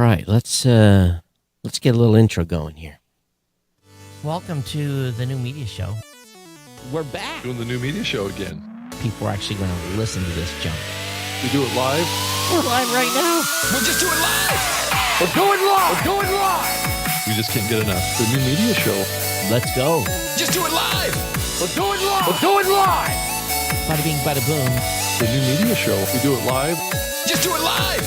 right, let's get a little intro going here. Welcome to the new media show. We're back. Doing the new media show again. People are actually going to listen to this junk. We do it live. We're live right now. We'll just do it live. We're going live. We're going live. We just can't get enough. The new media show. Let's go. Just do it live. We're going live. We're going live. Bada bing, bada boom. The new media show. We do it live. Just do it live.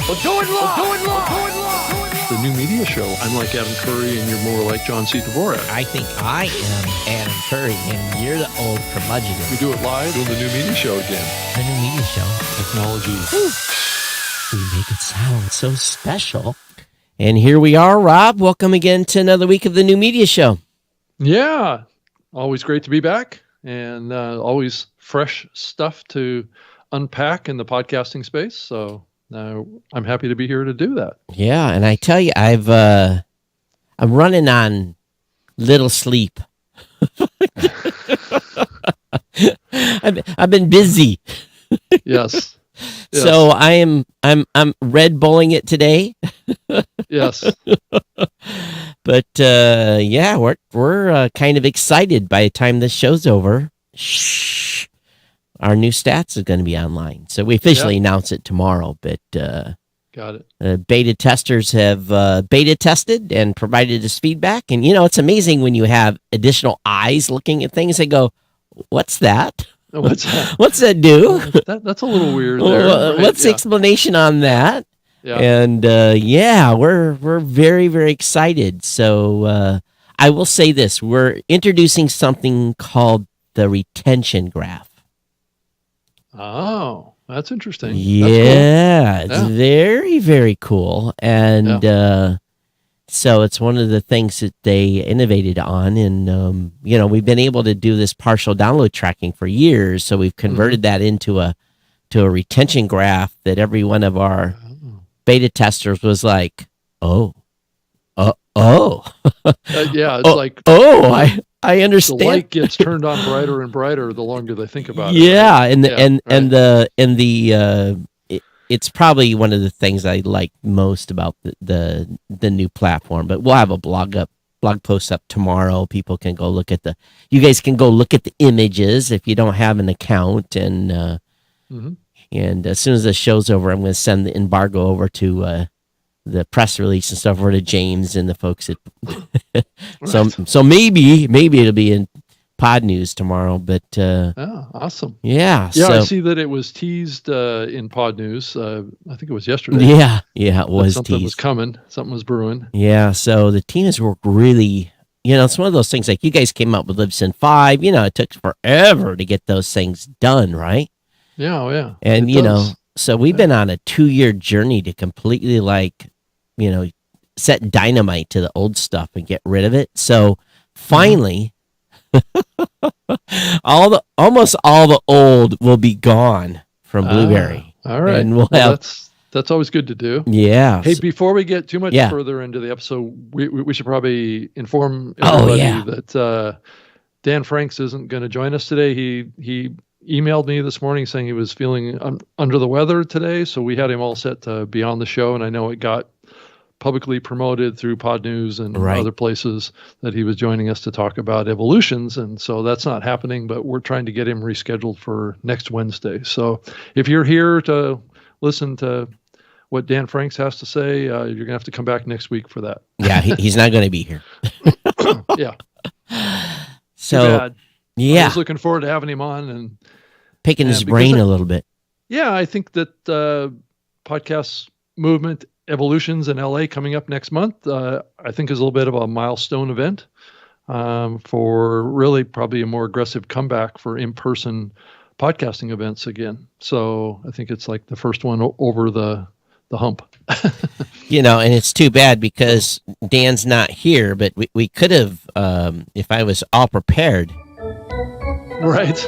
We're going live. We're going live. We're going live. The new media show. I'm like Adam Curry and you're more like John C. Dvorak. I think I am Adam Curry and you're the old curmudgeon. We do it live. Doing the new media show again. The new media show. Technology. We make it sound so special. And here we are, Rob. Welcome again to another week of the new media show. Yeah. Always great to be back and always fresh stuff to unpack in the podcasting space. So I'm happy to be here to do that. Yeah, and I tell you, I'm running on little sleep. I've been busy. Yes. So I'm Red Bulling it today. Yes. But yeah, we're kind of excited by the time this show's over. Shh. Our new stats is going to be online. So we officially announce it tomorrow, but Got it. Beta testers have beta tested and provided us feedback. And, you know, it's amazing when you have additional eyes looking at things. They go, what's that? What's that? What's that do? That's a little weird there. Right? What's the explanation on that? Yeah. And yeah, we're very, very excited. So I will say this. We're introducing something called the retention graph. Oh, that's interesting. Yeah, That's cool. It's very, very cool. And so it's one of the things that they innovated on. And, you know, we've been able to do this partial download tracking for years. So we've converted that into a retention graph that every one of our beta testers was like, yeah, it's like I understand. the light gets turned on brighter and brighter the longer they think about it. Yeah, Right? It's probably one of the things I like most about the new platform. But we'll have a blog post up tomorrow. People can go look at you guys can go look at the images if you don't have an account. And and as soon as the show's over, I'm going to send the embargo over to the press release and stuff over to James and the folks at so maybe it'll be in Pod News tomorrow, but awesome. Yeah, I see that it was teased in Pod News. I think it was yesterday. Yeah, it was something teased. was coming. Something was brewing. Yeah, so the team has worked really, you know, it's one of those things like you guys came up with Libsyn 5, you know, it took forever to get those things done, right? Yeah, yeah. And you know, so we've been on a 2-year journey to completely you know, set dynamite to the old stuff and get rid of it. So finally, almost all the old will be gone from Blueberry. All right. And we'll have, that's always good to do. Yeah. Hey, before we get too much further into the episode, we should probably inform everybody that Dan Franks isn't going to join us today. He emailed me this morning saying he was feeling under the weather today, so we had him all set to be on the show, and I know it got publicly promoted through Pod News and other places that he was joining us to talk about evolutions, and so that's not happening, but we're trying to get him rescheduled for next Wednesday. So if you're here to listen to what Dan Franks has to say, you're going to have to come back next week for that. Yeah, he's not going to be here. Yeah. So, I was looking forward to having him on and picking his brain a little bit. Yeah, I think that podcast movement Evolutions in LA coming up next month, I think is a little bit of a milestone event for really probably a more aggressive comeback for in-person podcasting events again. So I think it's like the first one over the hump. You know, and it's too bad because Dan's not here, but we could have, if I was all prepared. Right.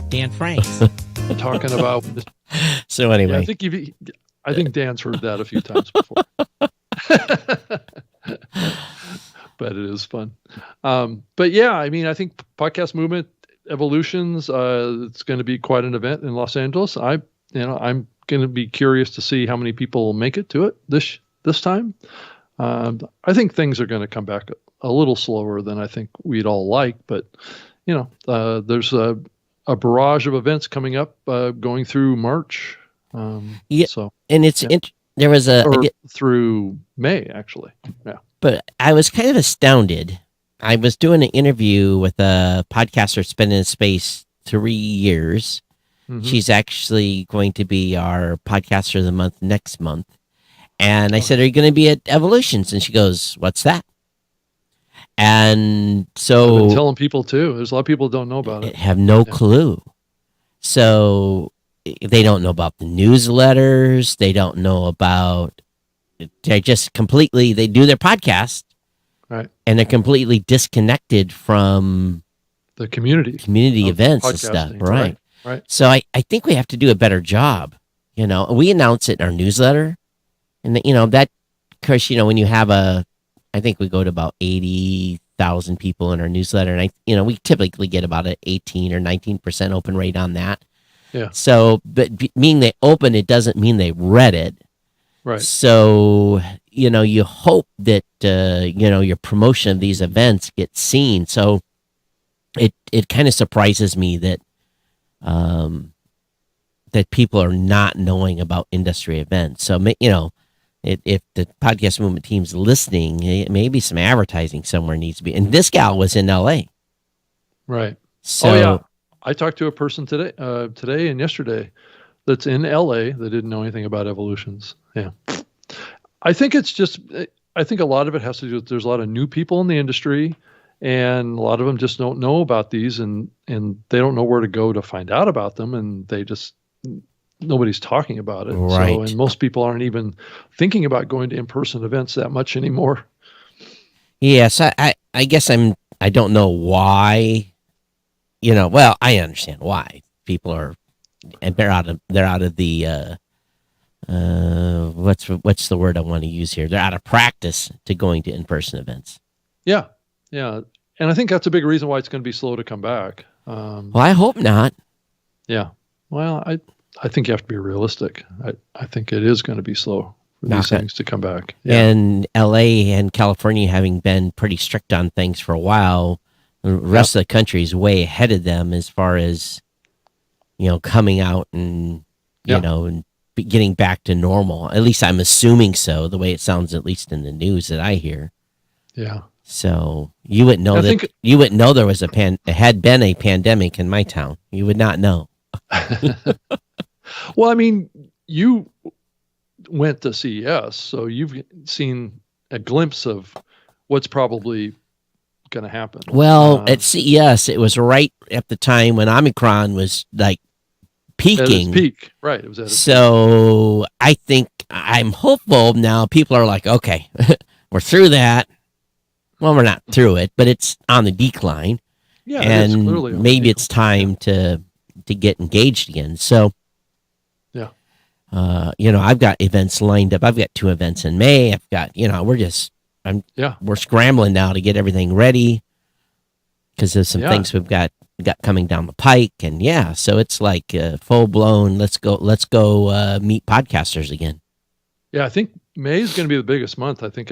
Dan Franks. Talking about. So anyway, I think Dan's heard that a few times before. But it is fun. But yeah, I mean, I think podcast movement evolutions. It's going to be quite an event in Los Angeles. I'm going to be curious to see how many people make it to it this time. I think things are going to come back a little slower than I think we'd all like, but there's a barrage of events coming up going through March. Yeah, so and there was through May actually. Yeah, but I was kind of astounded. I was doing an interview with a podcaster that's been in space 3 years. Mm-hmm. She's actually going to be our podcaster of the month next month. And I said, "Are you going to be at Evolutions?" And she goes, "What's that?" And so I've been telling people too. There's a lot of people who don't know about it. Have no clue. So they don't know about the newsletters. They don't know about. They're just completely. They do their podcast, right? And they're completely disconnected from the community events and stuff, right? Right. So I think we have to do a better job. We announce it in our newsletter, and that, of course, when you have I think we go to about 80,000 people in our newsletter, and we typically get about an 18 or 19% open rate on that. Yeah. So, but meaning they open, it doesn't mean they read it. Right. So, you hope that your promotion of these events gets seen. So, it kind of surprises me that that people are not knowing about industry events. So, if the podcast movement team's listening, maybe some advertising somewhere needs to be. And this gal was in LA. Right. So, oh, yeah. I talked to a person today and yesterday that's in LA that didn't know anything about Evolutions. Yeah. I think a lot of it has to do with there's a lot of new people in the industry, and a lot of them just don't know about these, and they don't know where to go to find out about them, and nobody's talking about it. Right. So, and most people aren't even thinking about going to in-person events that much anymore. Yes, I guess I don't know why, well, I understand why people are, and they're out of the, what's the word I want to use here? They're out of practice to going to in-person events. Yeah. Yeah. And I think that's a big reason why it's going to be slow to come back. Well, I hope not. Yeah. Well, I think you have to be realistic. I think it is going to be slow for these things to come back. Yeah. And LA and California having been pretty strict on things for a while, the rest of the country is way ahead of them as far as, coming out and, and getting back to normal. At least I'm assuming so, the way it sounds, at least in the news that I hear. Yeah. So you wouldn't know you wouldn't know there was had been a pandemic in my town. You would not know. Well, I mean, you went to CES, so you've seen a glimpse of what's probably going to happen. Well, at CES, it was right at the time when Omicron was like peaking. At its peak, right? It was at its peak. I think I'm hopeful now. People are like, okay, we're through that. Well, we're not through it, but it's on the decline. Yeah, and maybe it's time to get engaged again. So, yeah, I've got events lined up. I've got 2 events in May. I've got, we're scrambling now to get everything ready because there's some things we've got coming down the pike, and so it's like full blown. Let's go meet podcasters again. Yeah, I think May is going to be the biggest month. I think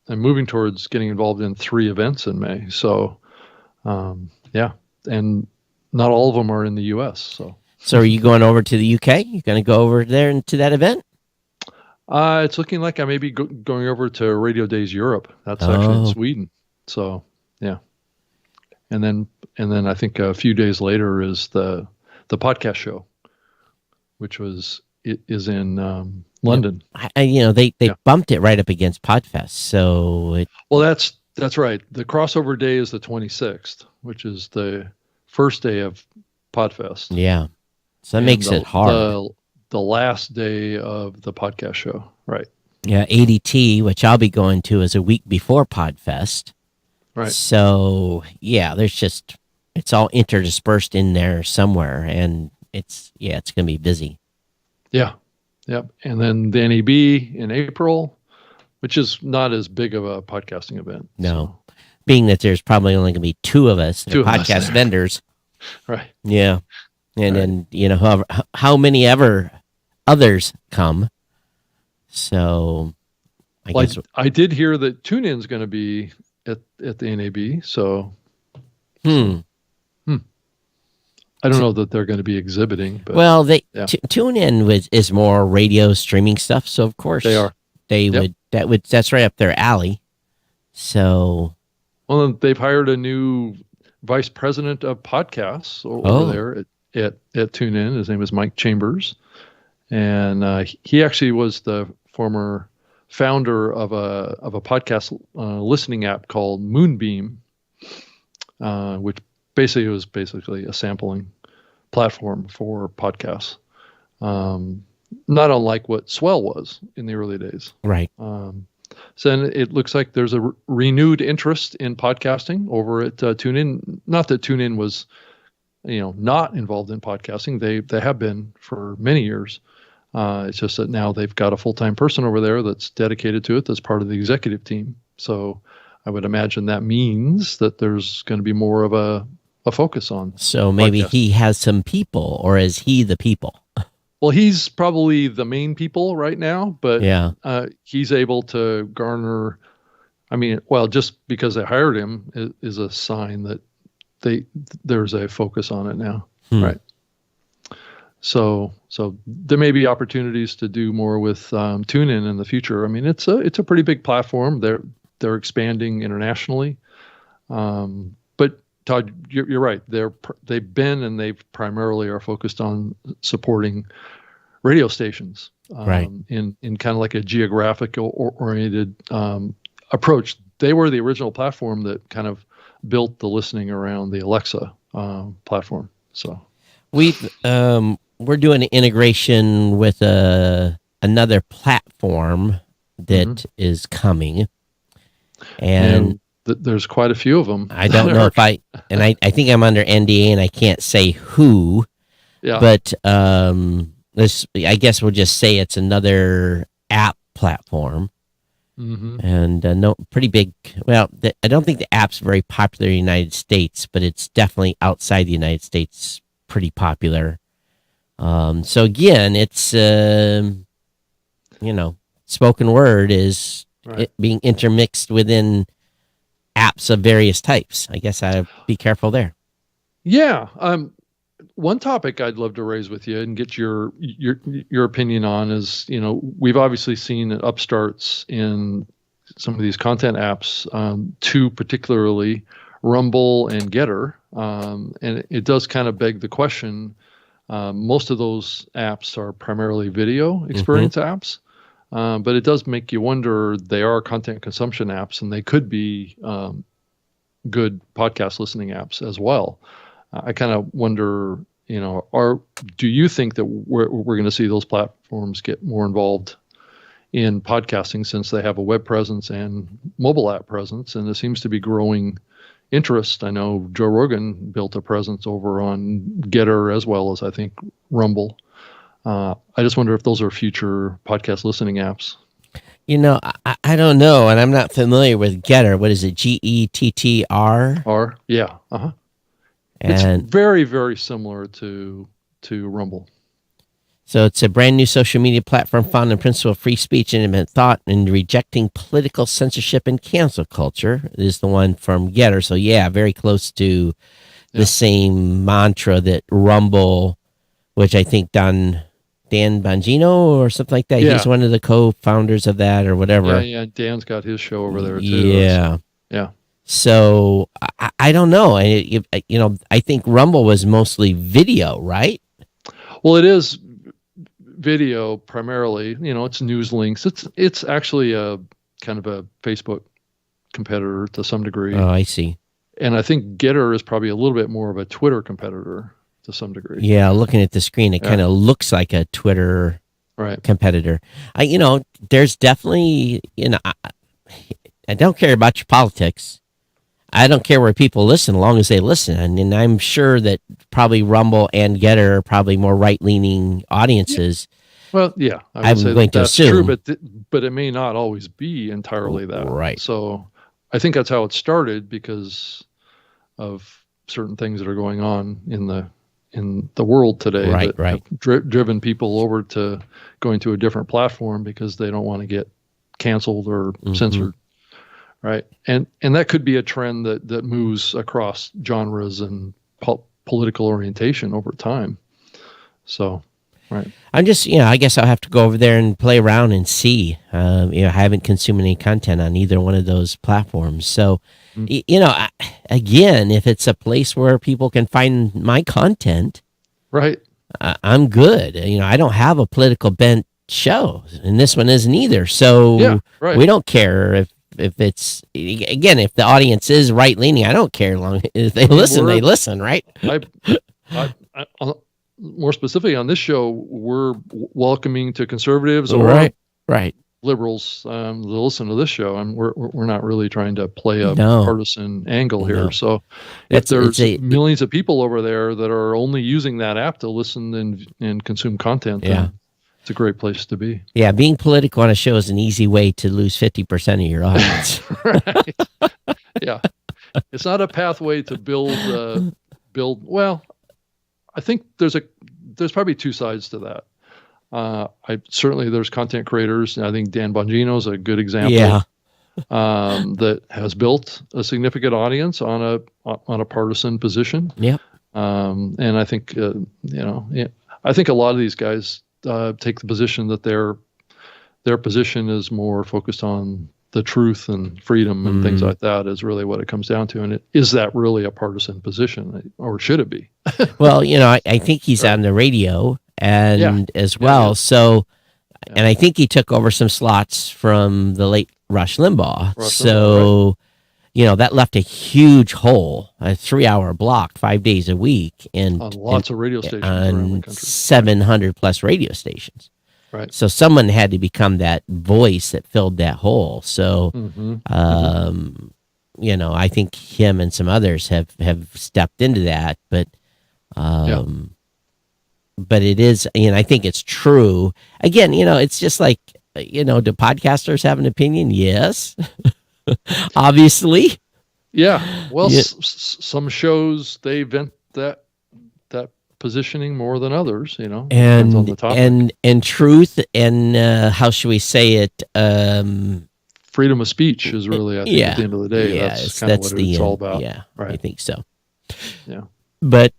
I'm moving towards getting involved in 3 events in May. So, and not all of them are in the U.S. So are you going over to the UK? You going to go over there into that event? It's looking like I may be going over to Radio Days Europe. That's actually in Sweden. So, yeah. And then I think a few days later is the podcast show, which is in London. They bumped it right up against Podfest. So that's right. The crossover day is the 26th, which is the first day of Podfest. Yeah. So that makes it hard. The last day of the podcast show, right? Yeah, ADT, which I'll be going to, is a week before Podfest. Right. So it's all interdispersed in there somewhere, and it's going to be busy. Yeah. Yep. And then the NAB in April, which is not as big of a podcasting event. No. So. Being that there's probably only going to be 2 of us, podcast vendors. Right. Yeah. and then how many ever others come. So I guess I did hear that TuneIn's going to be at the NAB. So, I don't know that they're going to be exhibiting, but TuneIn is more radio streaming stuff. So of course they are. That's right up their alley. So, well, they've hired a new vice president of podcasts over there at TuneIn. His name is Mike Chambers, and he actually was the former founder of a podcast listening app called Moonbeam, which was basically a sampling platform for podcasts, not unlike what Swell was in the early days. Right. So then it looks like there's a renewed interest in podcasting over at TuneIn. Not that TuneIn was, not involved in podcasting. They have been for many years. It's just that now they've got a full-time person over there that's dedicated to it, that's part of the executive team. So I would imagine that means that there's going to be more of a focus on. So maybe he has some people, or is he the people? Well, he's probably the main people right now, but he's able to garner. Just because they hired him is a sign that there's a focus on it now, right? So there may be opportunities to do more with TuneIn in the future. I mean, it's a pretty big platform. They're expanding internationally, but Todd, you're right. They've been and they primarily are focused on supporting radio stations, right? In kind of like a geographic oriented approach. They were the original platform that kind of built the listening around the Alexa platform. So we're doing an integration with another platform that is coming, and there's quite a few of them. I don't know if I think I'm under NDA and I can't say who. Yeah. But I guess we'll just say it's another app platform. And pretty big. Well, I don't think the app's very popular in the United States, but it's definitely outside the United States pretty popular. So again, it's spoken word is being intermixed within apps of various types. I guess I'd be careful there. Yeah. One topic I'd love to raise with you and get your opinion on is, we've obviously seen upstarts in some of these content apps, two particularly, Rumble and Getter. And it does kind of beg the question. Most of those apps are primarily video experience apps. But it does make you wonder, they are content consumption apps and they could be good podcast listening apps as well. I kind of wonder, do you think that we're going to see those platforms get more involved in podcasting since they have a web presence and mobile app presence? And there seems to be growing interest. I know Joe Rogan built a presence over on Getter as well as, I think, Rumble. I just wonder if those are future podcast listening apps. I don't know, and I'm not familiar with Getter. What is it? Gettr? Yeah. And it's very, very similar to Rumble. So it's a brand new social media platform founded on the principle of free speech and independent thought and rejecting political censorship and cancel culture. It is the one from Getter. So yeah, very close to the same mantra that Rumble, which I think Dan Bongino or something like that. Yeah. He's one of the co-founders of that or whatever. Yeah. Dan's got his show over there too. Yeah. Yeah. So I don't know. I think Rumble was mostly video, right? Well, it is video primarily. It's news links. It's actually a kind of a Facebook competitor to some degree. Oh, I see. And I think Getter is probably a little bit more of a Twitter competitor to some degrry. Yeah, looking at the screen, it kind of looks like a Twitter competitor. There's definitely, I don't care about your politics. I don't care where people listen, as long as they listen. And I'm sure that probably Rumble and Getter are probably more right-leaning audiences. Well, yeah, I'm going to assume. True, but it may not always be entirely that. Right. So I think that's how it started because of certain things that are going on in the in the world today Right, that have driven people over to going to a different platform because they don't want to get canceled or censored. Right. And that could be a trend that moves across genres and political orientation over time. So, right. I'm just, I guess I'll have to go over there and play around and see. I haven't consumed any content on either one of those platforms. So, again, if it's a place where people can find my content, right, I'm good. I don't have a political bent show, and this one isn't either. So we don't care if it's, again, if the audience is right leaning, I don't care long if they listen, they listen, right? I more specifically on this show, we're welcoming to conservatives or liberals to listen to this show, and we're not really trying to play a partisan angle here. So if there's millions of people over there that are only using that app to listen and consume content, then it's a great place to be. Yeah, being political on a show is an easy way to lose 50% of your audience. Right. Yeah. It's not a pathway to build. Well, I think there's probably two sides to that. Certainly there's content creators, and I think Dan Bongino is a good example. That has built a significant audience on a partisan position. Yeah. And I think I think a lot of these guys take the position that their position is more focused on the truth and freedom and things like that is really what it comes down to. And is that really a partisan position, or should it be? Well, I think he's on the radio and as well. So, and I think he took over some slots from the late Rush Limbaugh. That left a huge hole, a 3-hour block, 5 days a week, and on lots of radio stations around the country. 700 plus radio stations. Right. So someone had to become that voice that filled that hole. So, I think him and some others have stepped into that, but it is, I think it's true. Again, it's just like, do podcasters have an opinion? Yes. Obviously. Yeah. Well, some shows, they vent that positioning more than others, depends on the topic. And truth and how should we say it? Freedom of speech is really, I think, at the end of the day, that's kind of what it's all about. Yeah, right. I think so. Yeah. But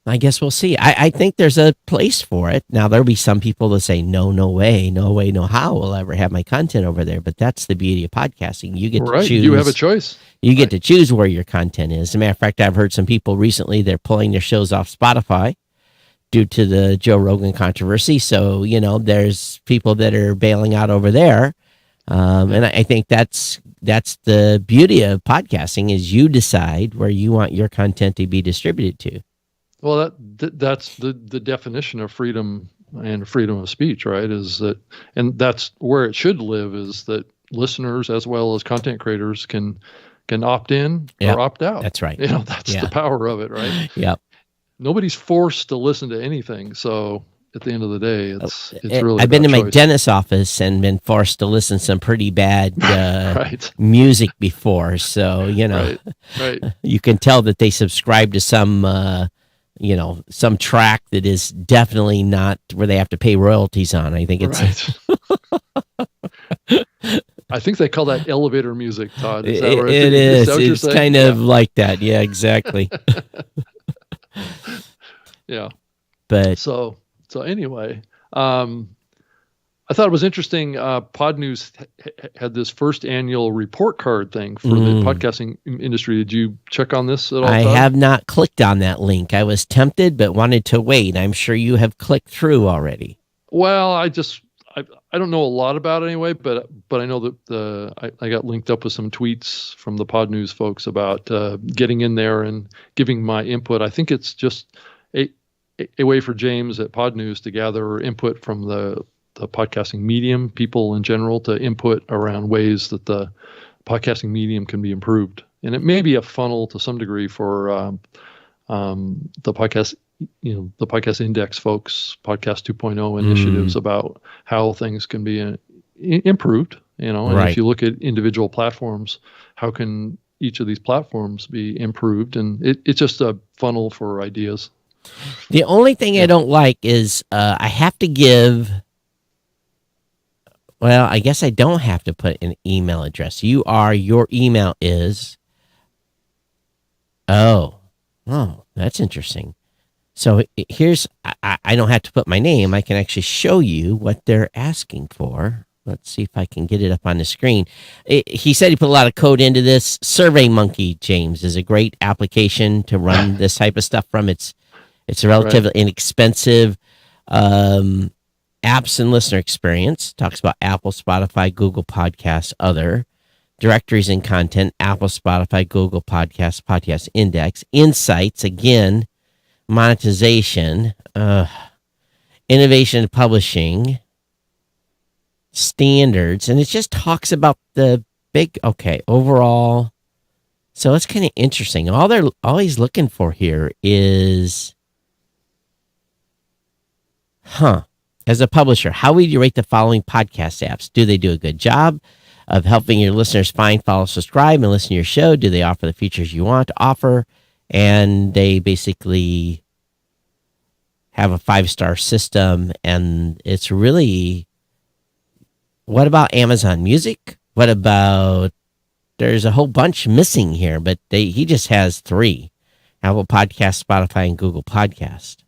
I guess we'll see. I think there's a place for it. Now, there'll be some people that say, no way, no how will I ever have my content over there. But that's the beauty of podcasting. You get to choose. You have a choice. You get to choose where your content is. As a matter of fact, I've heard some people recently, they're pulling their shows off Spotify due to the Joe Rogan controversy. So, there's people that are bailing out over there. And I think that's the beauty of podcasting is you decide where you want your content to be distributed to. Well, that's the definition of freedom and freedom of speech, right? Is that, and that's where it should live, is that listeners as well as content creators can opt in or opt out. That's right. That's the power of it, right? Yep. Nobody's forced to listen to anything, so at the end of the day, it's really. I've been to my dentist's office and been forced to listen to some pretty bad music before, so right. You can tell that they subscribe to some. Some track that is definitely not where they have to pay royalties on. I think it's I think they call that elevator music, Todd. Is that right? It is. It's kind of like that. Yeah, exactly. Yeah. But so anyway, I thought it was interesting. Pod News had this first annual report card thing for the podcasting industry. Did you check on this at all? I have not clicked on that link. I was tempted, but wanted to wait. I'm sure you have clicked through already. Well, I don't know a lot about it anyway, but I know that I got linked up with some tweets from the Pod News folks about getting in there and giving my input. I think it's just a way for James at Pod News to gather input from the podcasting medium, people in general, to input around ways that the podcasting medium can be improved. And it may be a funnel to some degree for the podcast, the podcast index folks, podcast 2.0 initiatives about how things can be improved, and if you look at individual platforms, how can each of these platforms be improved, and it's just a funnel for ideas. The only thing I don't like is I have to give. Well, I guess I don't have to put an email address. Your email is. Oh, that's interesting. So here's, I don't have to put my name. I can actually show you what they're asking for. Let's see if I can get it up on the screen. He said he put a lot of code into this. SurveyMonkey, James, is a great application to run this type of stuff from. It's a relatively inexpensive apps and listener experience. Talks about Apple, Spotify, Google Podcasts, other directories and content, Apple, Spotify, Google Podcasts, Podcast Index, Insights, again, monetization, innovation and publishing, standards, and it just talks about the big, overall. So it's kind of interesting. All he's looking for here is, as a publisher, how would you rate the following podcast apps? Do they do a good job of helping your listeners find, follow, subscribe, and listen to your show? Do they offer the features you want to offer? And they basically have a 5-star system, and it's really, what about Amazon Music? What about, there's a whole bunch missing here, but he just has 3. Apple Podcast, Spotify, and Google Podcast.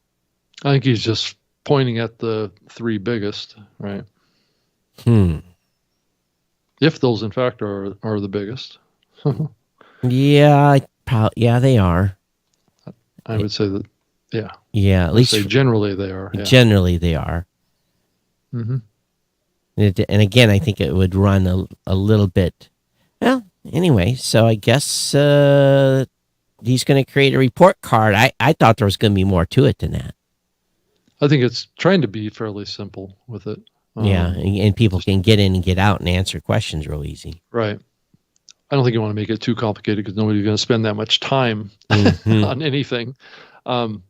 I think he's just pointing at the 3 biggest, right? If those, in fact, are the biggest. Yeah, they are. I would say that, yeah. Yeah, at least generally they are. Yeah. Generally they are. Mm-hmm. And again, I think it would run a little bit. Well, anyway, so I guess he's going to create a report card. I thought there was going to be more to it than that. I think it's trying to be fairly simple with it. And people can get in and get out and answer questions real easy. Right. I don't think you want to make it too complicated because nobody's going to spend that much time on anything. And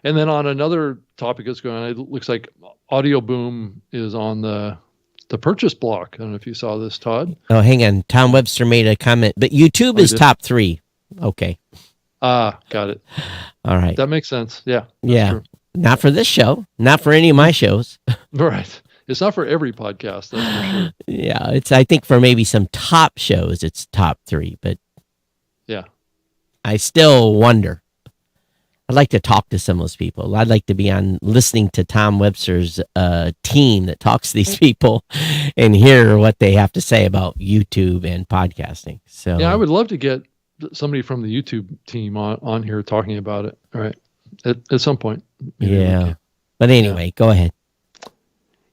then on another topic that's going on, it looks like Audio Boom is on the purchase block. I don't know if you saw this, Todd. Oh, hang on. Tom Webster made a comment, but YouTube is top 3. Okay. Got it. All right. That makes sense. Yeah. Yeah. True. Not for this show. Not for any of my shows. Right. It's not for every podcast, that's for sure. Yeah, I think for maybe some top shows, it's top 3, but yeah, I still wonder. I'd like to talk to some of those people. I'd like to be on listening to Tom Webster's team that talks to these people and hear what they have to say about YouTube and podcasting. So yeah, I would love to get somebody from the YouTube team on here talking about it. All right, at some point. Yeah, but anyway, go ahead.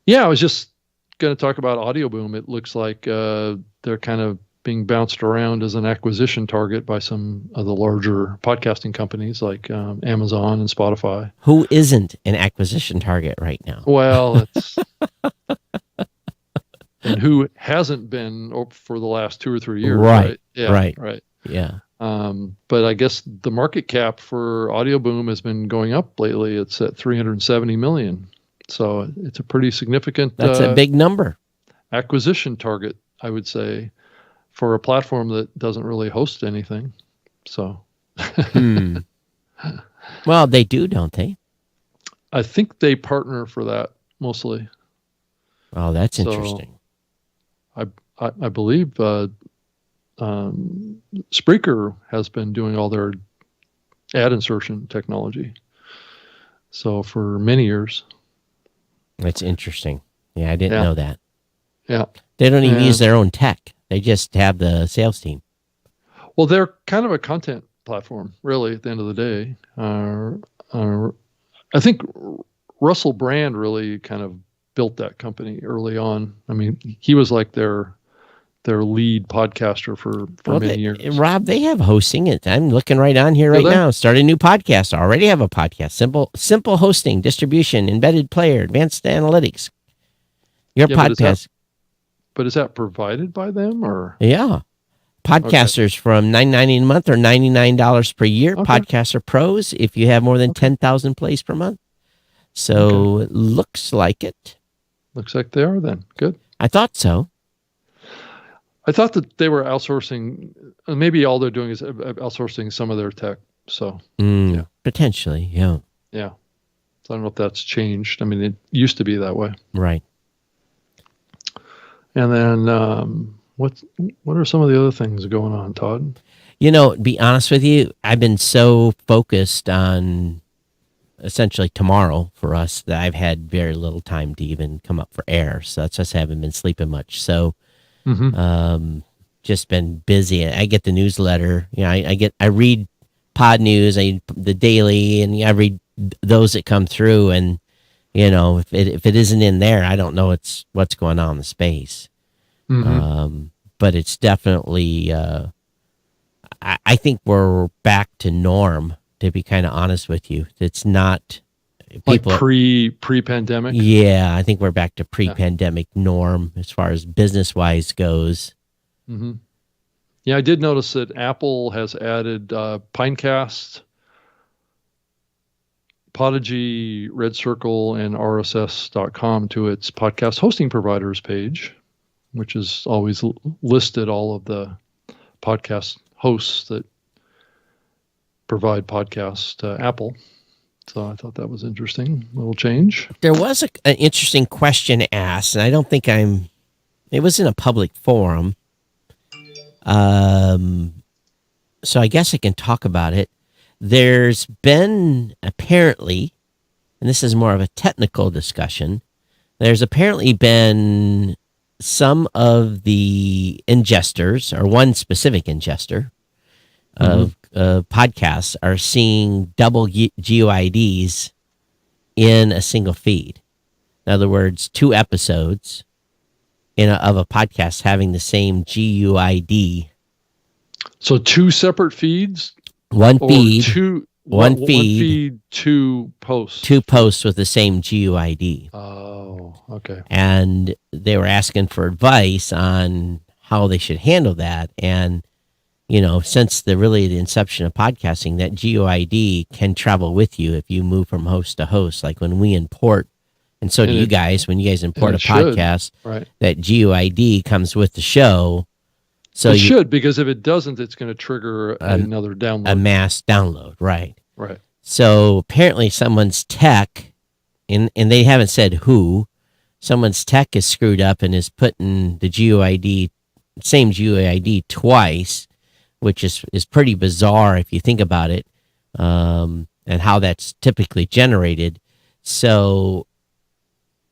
Yeah, I was just going to talk about Audio Boom. It looks like they're kind of being bounced around as an acquisition target by some of the larger podcasting companies like Amazon and Spotify. Who isn't an acquisition target right now? Well, it's and who hasn't been for the last 2 or 3 years? Right. Yeah. Right. Yeah. But I guess the market cap for Audio Boom has been going up lately. It's at $370 million. So it's a pretty significant. That's a big number. Acquisition target, I would say, for a platform that doesn't really host anything. So. Well, they do, don't they? I think they partner for that mostly. Oh, that's interesting. I believe Spreaker has been doing all their ad insertion technology. So for many years. That's interesting. Yeah, I didn't know that. Yeah. They don't even use their own tech. They just have the sales team. Well, they're kind of a content platform, really, at the end of the day. I think Russell Brand really kind of built that company early on. I mean, he was like their lead podcaster for many years. Rob, they have hosting it. I'm looking right on here now. Start a new podcast. Already have a podcast. Simple hosting, distribution, embedded player, advanced analytics. Your podcast. But is that provided by them or? Yeah. Podcasters from $9.90 a month or $99 per year. Okay. Podcaster Pros if you have more than 10,000 plays per month. So it looks like it. Looks like they are then. Good. I thought so. I thought that they were outsourcing. Maybe all they're doing is outsourcing some of their tech. So yeah, potentially, yeah. Yeah. So I don't know if that's changed. I mean, it used to be that way. Right. And then what are some of the other things going on, Todd? To be honest with you, I've been so focused on essentially tomorrow for us that I've had very little time to even come up for air. So that's just I haven't been sleeping much. So just been busy. I get the newsletter. I read Pod News, the daily, and I read those that come through. And if it isn't in there, I don't know what's going on in the space. But it's definitely. I think we're back to norm. To be kind of honest with you, it's not people like pre-pandemic. Yeah, I think we're back to pre-pandemic norm as far as business-wise goes. Yeah, I did notice that Apple has added Pinecast, Podigy, Red Circle, and RSS.com to its podcast hosting providers page, which is always listed all of the podcast hosts that provide podcasts to Apple. So I thought that was interesting. A little change. There was an interesting question asked, and I don't think it was in a public forum. So I guess I can talk about it. There's been apparently, and this is more of a technical discussion, there's apparently been some of the ingesters, or one specific ingester of podcasts, are seeing double GUIDs in a single feed. In other words, 2 episodes of a podcast having the same GUID. So 2 separate feeds? One feed. One feed, 2 posts. 2 posts with the same GUID. Oh, okay. And they were asking for advice on how they should handle that. And since the inception of podcasting, that GUID can travel with you if you move from host to host. Like when we import, and so do you guys, when you guys import a podcast, right, that GUID comes with the show. So it should, because if it doesn't, it's going to trigger another download. A mass download, right. Right. So apparently someone's tech, and they haven't said who, someone's tech is screwed up and is putting the same GUID twice, which is pretty bizarre if you think about it, and how that's typically generated. So,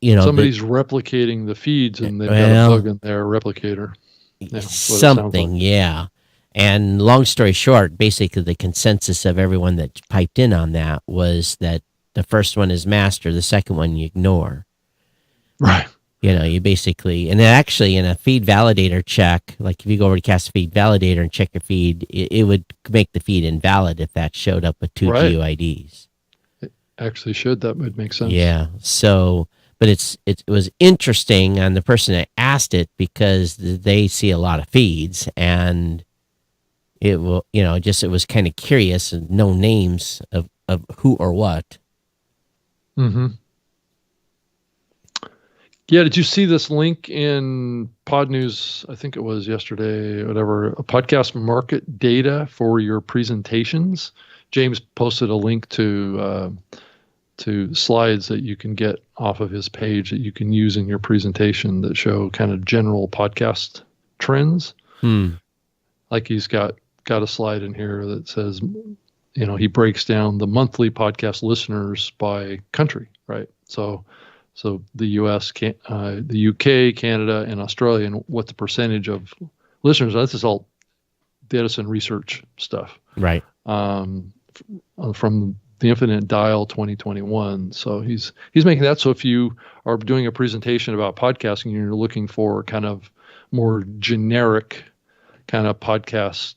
somebody's replicating the feeds, and they've got to plug in their replicator. Something, yeah. And long story short, basically the consensus of everyone that piped in on that was that the first one is master, the second one you ignore. Right. You basically, and then actually in a feed validator check, like if you go over to Cast Feed Validator and check your feed, it would make the feed invalid if that showed up with 2 GUIDs. It actually should. That would make sense. Yeah. So, but it was interesting on the person that asked it, because they see a lot of feeds, and it was kind of curious, and no names of who or what. Yeah, did you see this link in Pod News? I think it was yesterday, whatever, a podcast market data for your presentations. James posted a link to slides that you can get off of his page that you can use in your presentation that show kind of general podcast trends. Like he's got a slide in here that says, he breaks down the monthly podcast listeners by country, right? So the U.S., the UK, Canada, and Australia, and what the percentage of listeners. This is all the Edison research stuff, right? From the Infinite Dial 2021. So he's making that. So if you are doing a presentation about podcasting and you're looking for kind of more generic kind of podcast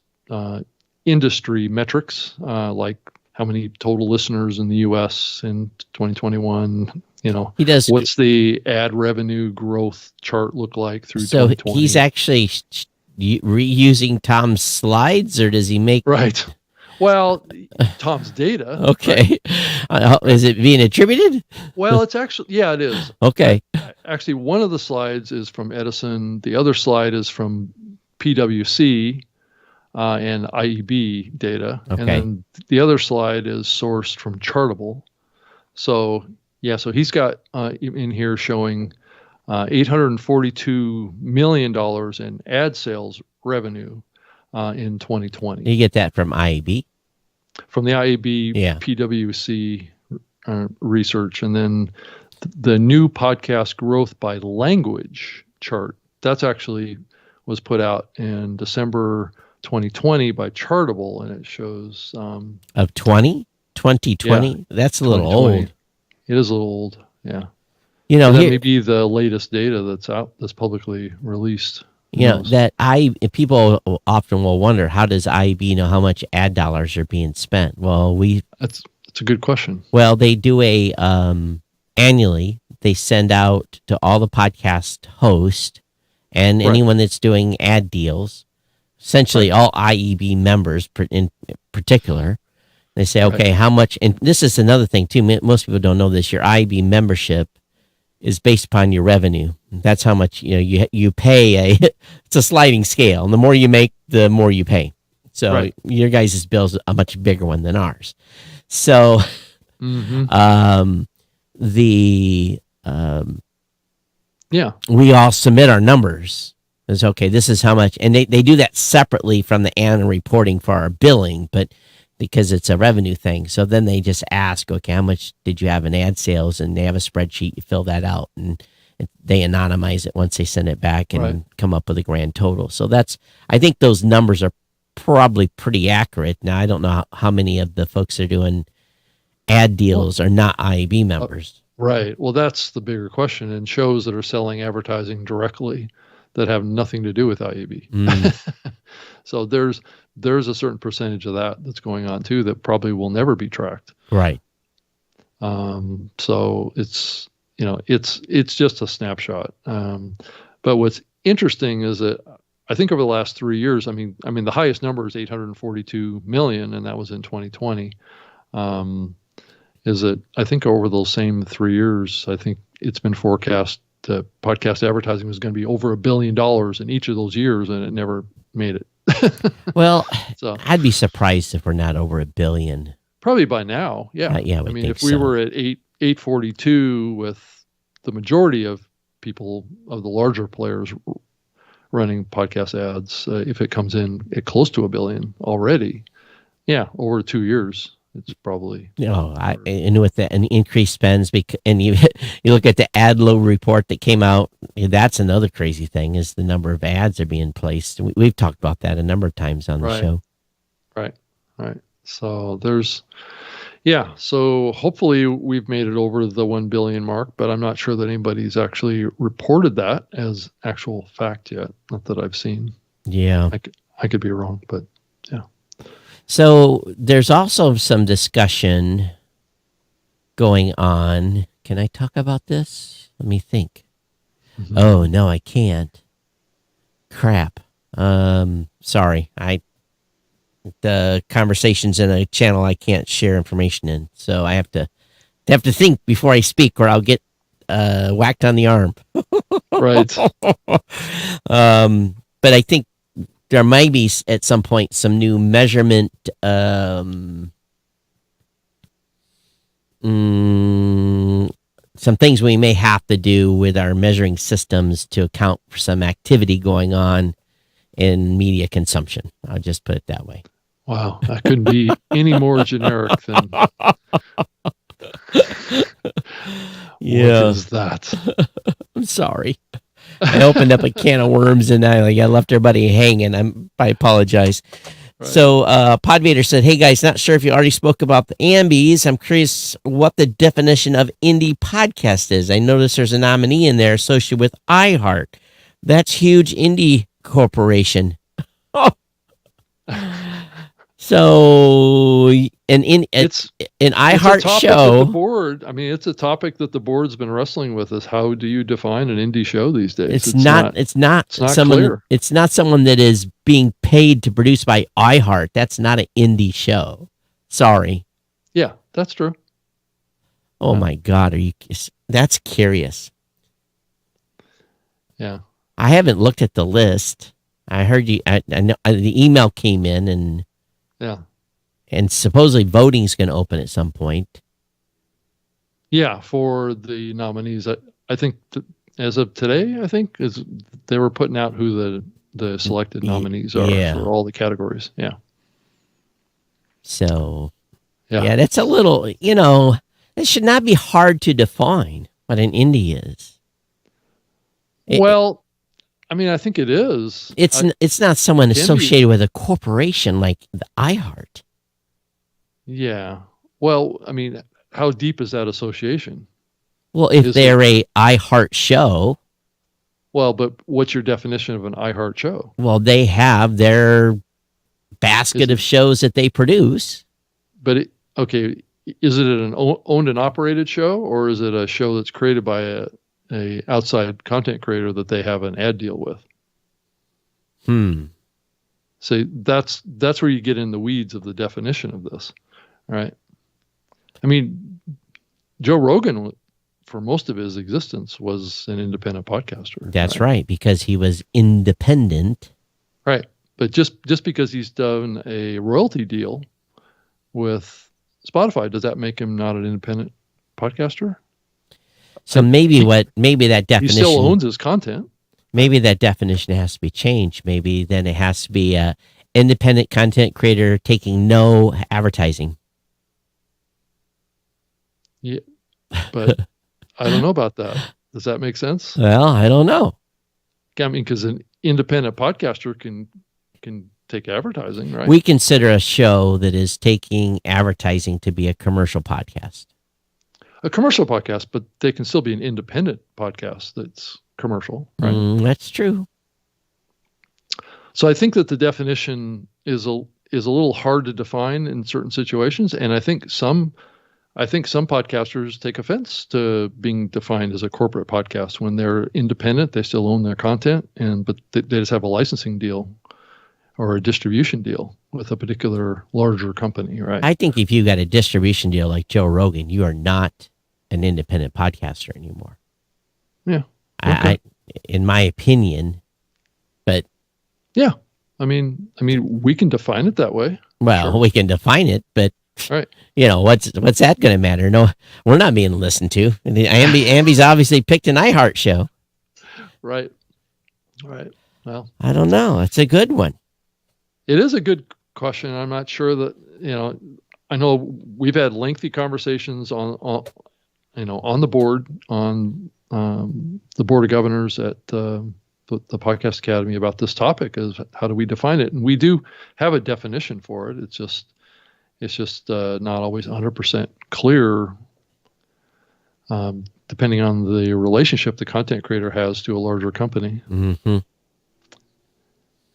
industry metrics, like how many total listeners in the U.S. in 2021. He does. What's the ad revenue growth chart look like through so 2020? He's actually reusing Tom's slides, or does he make... Right. Well, Tom's data. Okay. Right? Is it being attributed? Well, it's actually, yeah, it is. Okay. Actually, one of the slides is from Edison. The other slide is from PwC and IEB data. Okay. And then the other slide is sourced from Chartable. So he's got in here showing $842 million in ad sales revenue in 2020. You get that from IAB? From the IAB PwC research. And then the new podcast growth by language chart, that's actually was put out in December 2020 by Chartable, and it shows... of 2020? Yeah, that's a little old. It is a little old, yeah. You know, that may be the latest data that's publicly released. People often will wonder, how does IAB know how much ad dollars are being spent? Well, that's a good question. Well, they do annually. They send out to all the podcast hosts and anyone that's doing ad deals, essentially all IEB members in particular. They say, okay, how much? And this is another thing too. Most people don't know this. Your IEB membership is based upon your revenue. That's how much you pay. It's a sliding scale, and the more you make, the more you pay. So your guys' bill's a much bigger one than ours. So we all submit our numbers. It's okay. This is how much, and they do that separately from the annual reporting for our billing, but because it's a revenue thing. So then they just ask, okay, how much did you have in ad sales? And they have a spreadsheet. You fill that out, and they anonymize it once they send it back and come up with a grand total. So I think those numbers are probably pretty accurate. Now, I don't know how many of the folks that are doing ad deals are not IAB members. Right. Well, that's the bigger question. And shows that are selling advertising directly that have nothing to do with IAB. So there's a certain percentage of that's going on too that probably will never be tracked. Right. So it's just a snapshot. But what's interesting is that I think over the last 3 years, I mean the highest number is 842 million, and that was in 2020. Is that I think over those same 3 years, I think it's been forecast that podcast advertising was going to be over $1 billion in each of those years, and it never made it. Well, I'd be surprised if we're not over $1 billion. Probably by now, yeah. I mean, if we were at 842 with the majority of people, of the larger players running podcast ads, if it comes in at close to $1 billion already, over 2 years, it's probably... and with an increased spends, and you look at the ad load report that came out, that's another crazy thing, is the number of ads are being placed. We've talked about that a number of times on the show. Right. So so hopefully we've made it over the 1 billion mark, but I'm not sure that anybody's actually reported that as actual fact yet. Not that I've seen. Yeah. I could be wrong, but yeah. So there's also some discussion going on. Can I talk about this? Let me think. Oh, no, I can't. Crap. Sorry. The conversation's in a channel I can't share information in. So I have to think before I speak, or I'll get whacked on the arm. Right. But I think there might be at some point some new measurement some things we may have to do with our measuring systems to account for some activity going on in media consumption. I'll just put it that way. Wow, that couldn't be any more generic than... Yeah. What is that? I'm sorry. I opened up a can of worms and I left everybody hanging. I apologize. Right. So Podvader said, "Hey guys, not sure if you already spoke about the Ambies. I'm curious what the definition of indie podcast is. I noticed there's a nominee in there associated with iHeart. That's huge indie corporation." So an iHeart show. The board. I mean, it's a topic that the board's been wrestling with. Is how do you define an indie show these days? It's not someone. Clear. It's not someone that is being paid to produce by iHeart. That's not an indie show. Sorry. Yeah, that's true. Oh my God, that's curious. Yeah. I haven't looked at the list. I heard you. I know the email came in, and supposedly voting's going to open at some point. Yeah, for the nominees. I think as of today, is they were putting out who the selected nominees are for all the categories. Yeah. So, yeah, that's a little, it should not be hard to define what an indie is. I think it is. It's not someone associated with a corporation like the iHeart. Yeah. Well, how deep is that association? Well, if they're a iHeart show. Well, but what's your definition of an iHeart show? Well, they have their basket of shows that they produce. But is it an owned and operated show, or is it a show that's created by a outside content creator that they have an ad deal with? So that's where you get in the weeds of the definition of this, right? Joe Rogan, for most of his existence, was an independent podcaster. That's right, because he was independent. Right. But just because he's done a royalty deal with Spotify, does that make him not an independent podcaster? So maybe that definition... He still owns his content. Maybe that definition has to be changed. Maybe then it has to be a independent content creator taking no advertising. Yeah, but I don't know about that. Does that make sense? Well, I don't know. Because an independent podcaster can take advertising, right? We consider a show that is taking advertising to be a commercial podcast. A commercial podcast, but they can still be an independent podcast that's commercial, right? That's true. So I think that the definition is a little hard to define in certain situations, and I think some podcasters take offense to being defined as a corporate podcast. When they're independent, they still own their content, but they just have a licensing deal or a distribution deal with a particular larger company, right? I think if you got a distribution deal like Joe Rogan, you are not an independent podcaster anymore. Yeah. Okay. In my opinion, but yeah, we can define it that way. Well, sure. We can define it, but right. What's that going to matter? No, we're not being listened to. Ambi's obviously picked an iHeart show. Right. Well, I don't know. It's a good one. It is a good question. I'm not sure that, I know we've had lengthy conversations on the board, on the board of governors at the Podcast Academy about this topic, is how do we define it? And we do have a definition for it. It's just not always 100% clear, depending on the relationship the content creator has to a larger company. Mm-hmm.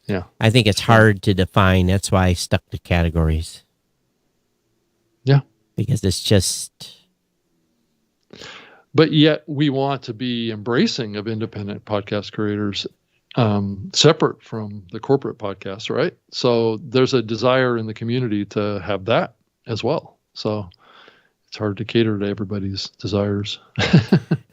Yeah. I think it's hard to define. That's why I stuck to categories. Yeah. Because it's just... But yet we want to be embracing of independent podcast creators, separate from the corporate podcasts, right? So there's a desire in the community to have that as well. So it's hard to cater to everybody's desires.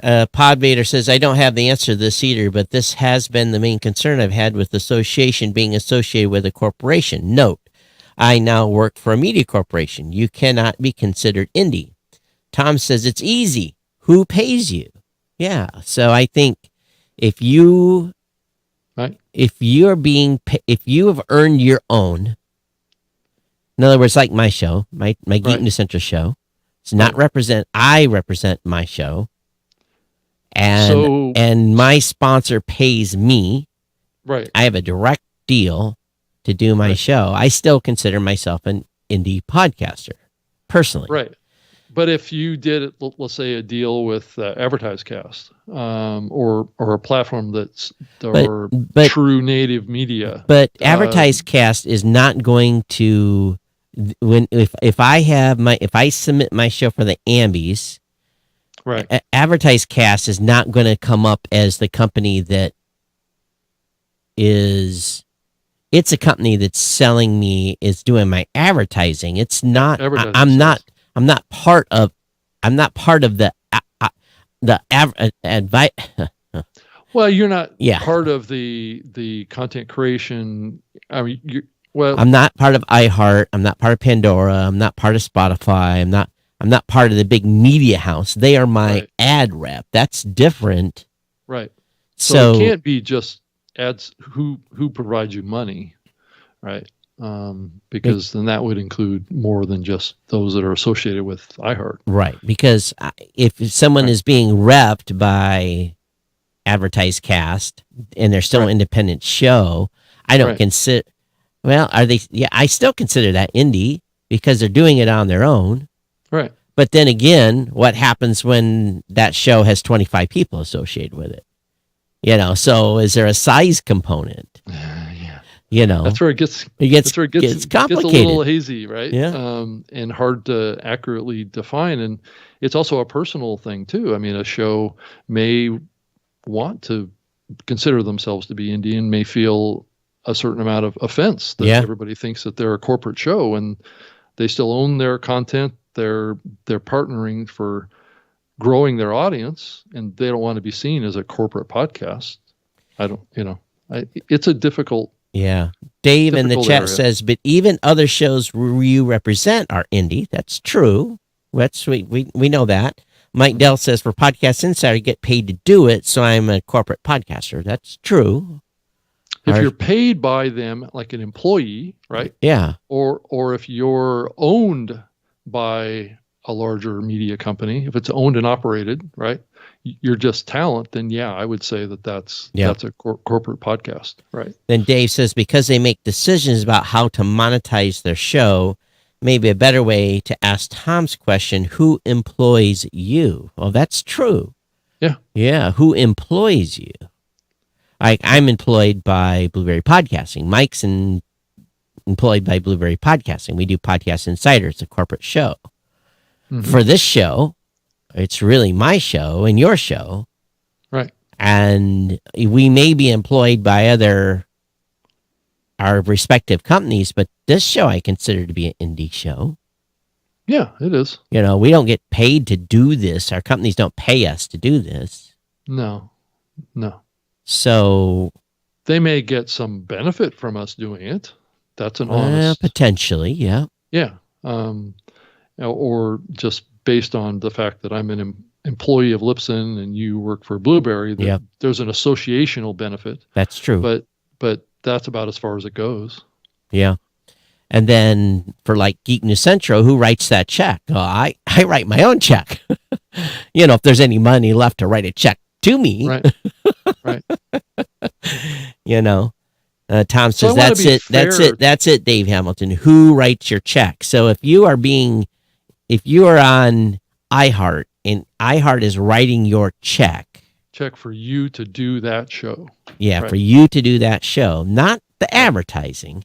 Podvader says, I don't have the answer to this either, but this has been the main concern I've had with association being associated with a corporation. Note, I now work for a media corporation. You cannot be considered indie. Tom says, it's easy. Who pays you? Yeah. So I think if you have earned your own, in other words, like my show, my Geek News Central show, it's not I represent my show, and my sponsor pays me. Right. I have a direct deal to do my show. I still consider myself an indie podcaster, personally. Right. But if you did, let's say, a deal with AdvertiseCast, or a platform that's true native media, but AdvertiseCast is not going to if I submit my show for the Ambies, right? AdvertiseCast is not going to come up as the company that is. It's a company that's selling me, is doing my advertising. It's not. I'm not part of the advice. Well, you're not Yeah. part of the content creation. I mean, I'm not part of iHeart. I'm not part of Pandora. I'm not part of Spotify. I'm not part of the big media house. They are my ad rep. That's different. Right. So it can't be just ads who provides you money, right? Because then that would include more than just those that are associated with iHeart. Right. Because if someone is being repped by Advertised Cast and they're still an independent show, I don't consider. Well, are they? Yeah, I still consider that indie because they're doing it on their own. Right. But then again, what happens when that show has 25 people associated with it? So is there a size component? That's where it gets complicated. Gets a little hazy, right? Yeah. And hard to accurately define. And it's also a personal thing too. I mean, a show may want to consider themselves to be indie and may feel a certain amount of offense that everybody thinks that they're a corporate show, and they still own their content. They're partnering for growing their audience, and they don't want to be seen as a corporate podcast. It's a difficult. Yeah. Dave in the chat area. says, but even other shows you represent are indie. That's true. We know that. Mike Dell says, for Podcast Insider, I get paid to do it, so I'm a corporate podcaster. That's true. If you're paid by them like an employee, right? Yeah. Or if you're owned by a larger media company, if it's owned and operated, right? You're just talent, then I would say that's a corporate podcast, right? Then Dave says, because they make decisions about how to monetize their show, maybe a better way to ask Tom's question, who employs you? Well, that's true. Yeah. Yeah. Who employs you? I'm employed by Blueberry Podcasting. Mike's employed by Blueberry Podcasting. We do Podcast Insider. It's a corporate show. Mm-hmm. For this show, it's really my show and your show. Right. And we may be employed by our respective companies, but this show I consider to be an indie show. Yeah, it is. We don't get paid to do this. Our companies don't pay us to do this. No. So they may get some benefit from us doing it. That's an honest. Potentially, yeah. Yeah. Or just based on the fact that I'm an employee of Lipson and you work for Blueberry, there's an associational benefit. That's true. But that's about as far as it goes. Yeah. And then for like Geek News Central, who writes that check? Oh, I write my own check. If there's any money left to write a check to me. Right. Right. Tom says, that's it, Dave Hamilton. Who writes your check? So if you are on iHeart and iHeart is writing your check for you to do that show. Yeah, right. For you to do that show, not the advertising.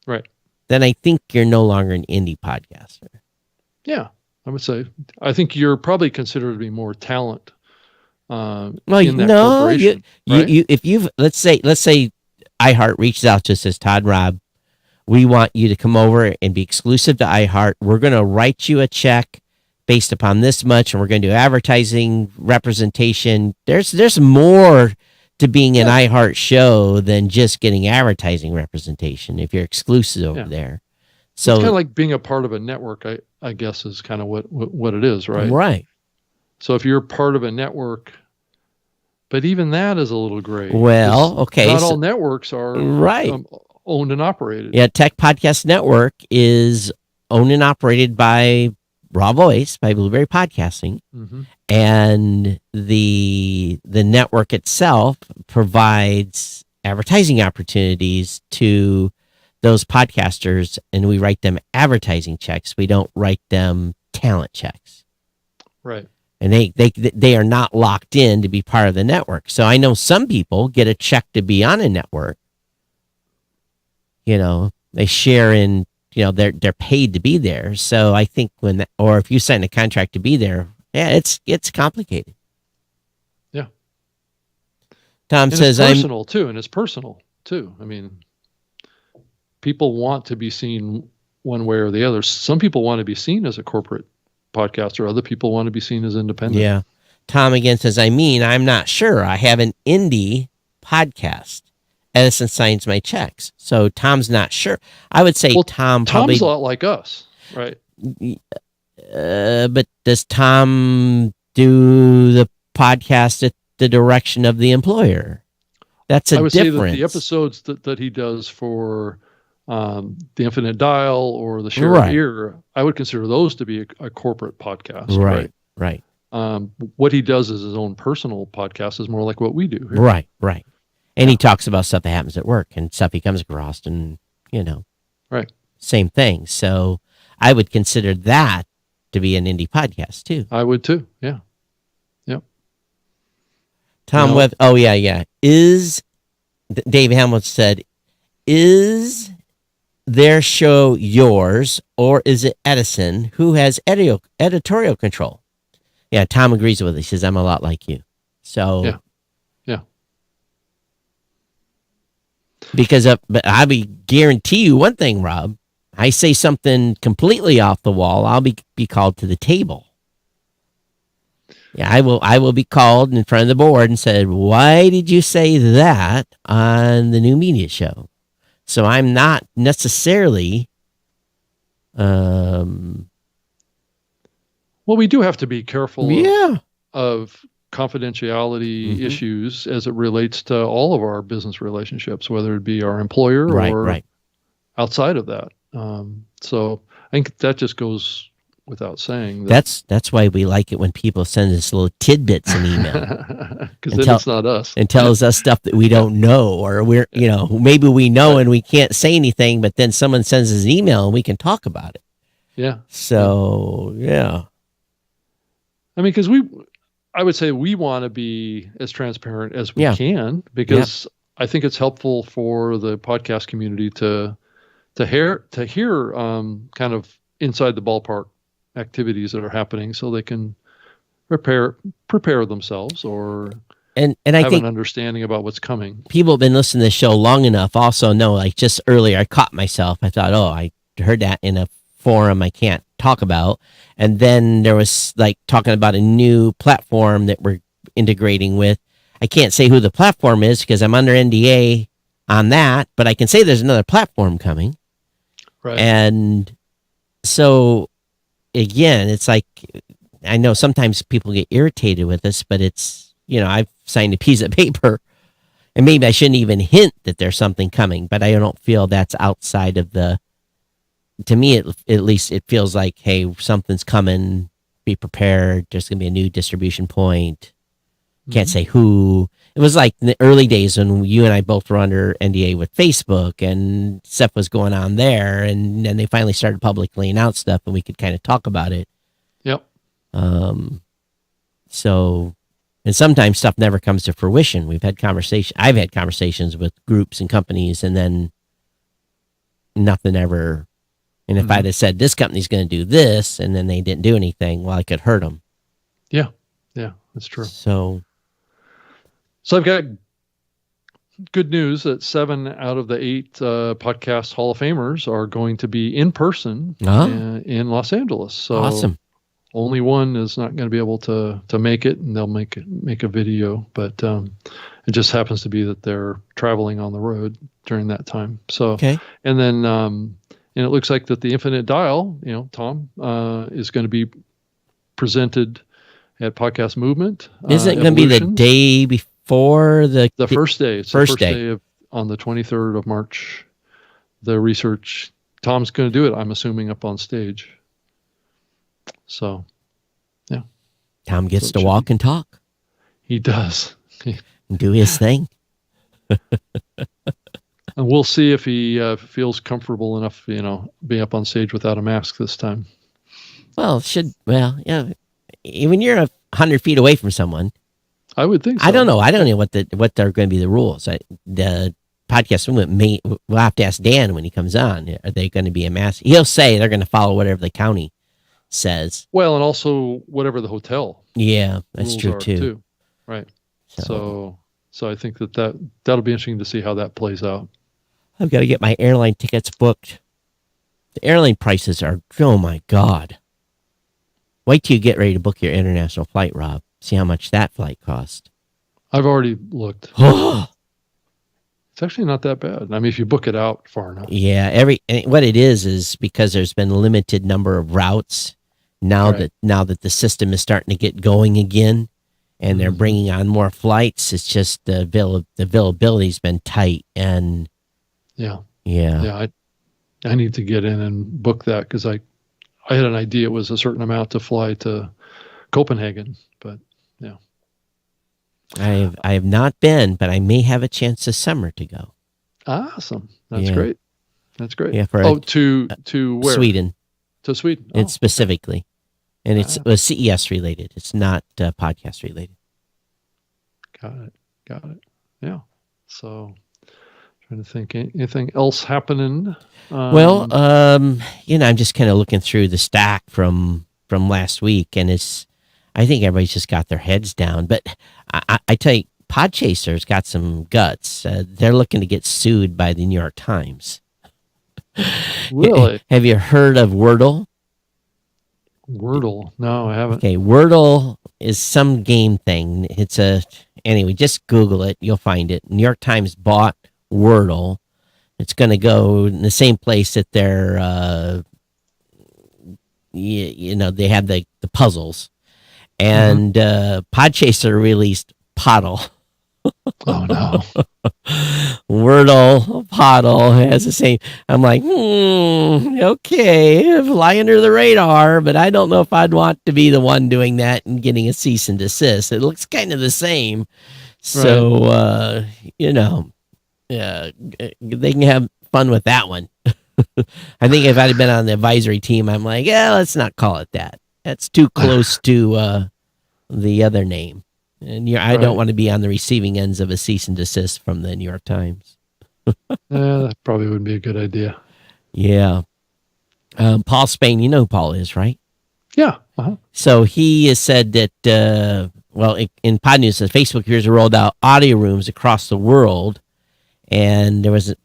Right. Then I think you're no longer an indie podcaster. Yeah, I would say. I think you're probably considered to be more talent. Well, no, if you've let's say iHeart reaches out to us, says, Todd, Rob, we want you to come over and be exclusive to iHeart. We're going to write you a check based upon this much, and we're going to do advertising representation. There's more to being an iHeart show than just getting advertising representation if you're exclusive over there. So it's kind of like being a part of a network, I guess, is kind of what it is, right? Right. So if you're part of a network, but even that is a little gray. Well, okay. Not all networks are owned and operated. Yeah, Tech Podcast Network is owned and operated by Raw Voice, by Blueberry Podcasting. Mm-hmm. And the network itself provides advertising opportunities to those podcasters, and we write them advertising checks. We don't write them talent checks. Right. And they are not locked in to be part of the network. So I know some people get a check to be on a network. They share in, they're paid to be there. So I think or if you sign a contract to be there, it's complicated. Yeah. Tom says, it's personal too, and it's personal too. I mean, people want to be seen one way or the other. Some people want to be seen as a corporate podcaster. Other people want to be seen as independent. Yeah. Tom again says, I'm not sure. I have an indie podcast. Edison signs my checks. So Tom's not sure. I would say Tom probably... Tom's a lot like us, right? But does Tom do the podcast at the direction of the employer? That's a difference. I would say that the episodes that he does for the Infinite Dial or the Share Ear, I would consider those to be a corporate podcast. Right. What he does as his own personal podcast is more like what we do here. Right. And he talks about stuff that happens at work and stuff he comes across and, right. Same thing. So I would consider that to be an indie podcast too. I would too. Yeah. Yep. Tom Webb. Oh yeah. Dave Hamilton said, is their show yours or is it Edison who has editorial control? Yeah. Tom agrees with it. He says, I'm a lot like you. So yeah. Because but I guarantee you one thing, Rob. I say something completely off the wall, I'll be called to the table. Yeah, I will be called in front of the board and said, why did you say that on the new media show? So I'm not necessarily well, we do have to be careful of confidentiality issues as it relates to all of our business relationships, whether it be our employer or outside of that. So I think that just goes without saying. That's why we like it when people send us little tidbits in email. Because then it's not us. And tells us stuff that we don't know, or we're, maybe we know and we can't say anything, but then someone sends us an email and we can talk about it. Yeah. So, yeah. I mean, because I would say we want to be as transparent as we can, because I think it's helpful for the podcast community to hear kind of inside the ballpark activities that are happening, so they can prepare themselves or and have I think an understanding about what's coming. People have been listening to the show long enough also know, like just earlier I caught myself. I thought, I heard that in a forum I can't talk about. And then there was like talking about a new platform that we're integrating with. I can't say who the platform is because I'm under NDA on that, but I can say there's another platform coming. Right. And so again, it's like, I know sometimes people get irritated with us, but it's, I've signed a piece of paper and maybe I shouldn't even hint that there's something coming, but I don't feel that's outside of to me, at least it feels like, hey, something's coming, be prepared. There's going to be a new distribution point. Can't say who. It was like in the early days when you and I both were under NDA with Facebook and stuff was going on there. And then they finally started publicly announce stuff and we could kind of talk about it. Yep. So, and sometimes stuff never comes to fruition. I've had conversations with groups and companies and then nothing ever. And if I'd have said this company's going to do this and then they didn't do anything, well, I could hurt them. Yeah. That's true. So I've got good news that 7 out of the 8 podcast Hall of Famers are going to be in person in Los Angeles. So awesome. Only one is not going to be able to make it, and they'll make a video. But it just happens to be that they're traveling on the road during that time. So okay. And then and it looks like that the Infinite Dial, Tom, is going to be presented at Podcast Movement. Is it going to be the day before the first day? It's first the day on the 23rd of March. The research, Tom's going to do it, I'm assuming, up on stage. So, yeah. Tom gets to walk and talk. He does. Do his thing. And we'll see if he feels comfortable enough, being up on stage without a mask this time. Well, yeah. When you're 100 feet away from someone, I would think so. I don't know what are going to be the rules. The podcast we'll have to ask Dan when he comes on. Are they going to be a mask? He'll say they're going to follow whatever the county says. Well, and also whatever the hotel. Yeah, that's true too. Right. So I think that'll be interesting to see how that plays out. I've got to get my airline tickets booked. The airline prices are, oh my God. Wait till you get ready to book your international flight, Rob. See how much that flight cost. I've already looked. It's actually not that bad. I mean, if you book it out far enough. Yeah, what it is because there's been a limited number of routes now that the system is starting to get going again, and they're bringing on more flights. It's just the availability's been tight, and yeah. I need to get in and book that because I had an idea it was a certain amount to fly to Copenhagen, but yeah. I have not been, but I may have a chance this summer to go. Awesome. That's great. That's great. Yeah, to where? Sweden. To Sweden. It's specifically. And it's CES related. It's not podcast related. Got it. Yeah. So trying to think anything else happening. I'm just kind of looking through the stack from last week, and I think everybody's just got their heads down. But I tell you, Podchaser's got some guts. They're looking to get sued by the New York Times. Really? Have you heard of Wordle? Wordle? No, I haven't. Okay, Wordle is some game thing. Anyway, just Google it. You'll find it. New York Times bought Wordle. It's going to go in the same place that they're, they have the puzzles. And Podchaser released Poddle. Oh, no. Wordle, Poddle has the same. I'm like, okay, fly under the radar, but I don't know if I'd want to be the one doing that and getting a cease and desist. It looks kind of the same. So, they can have fun with that one. I think if I'd been on the advisory team, I'm like, let's not call it that. That's too close to the other name. And I don't want to be on the receiving ends of a cease and desist from the New York Times. That probably wouldn't be a good idea. Yeah. Paul Spain, you know who Paul is, right? Yeah. So he has said that, in Pod News, that Facebook users rolled out audio rooms across the world. And there was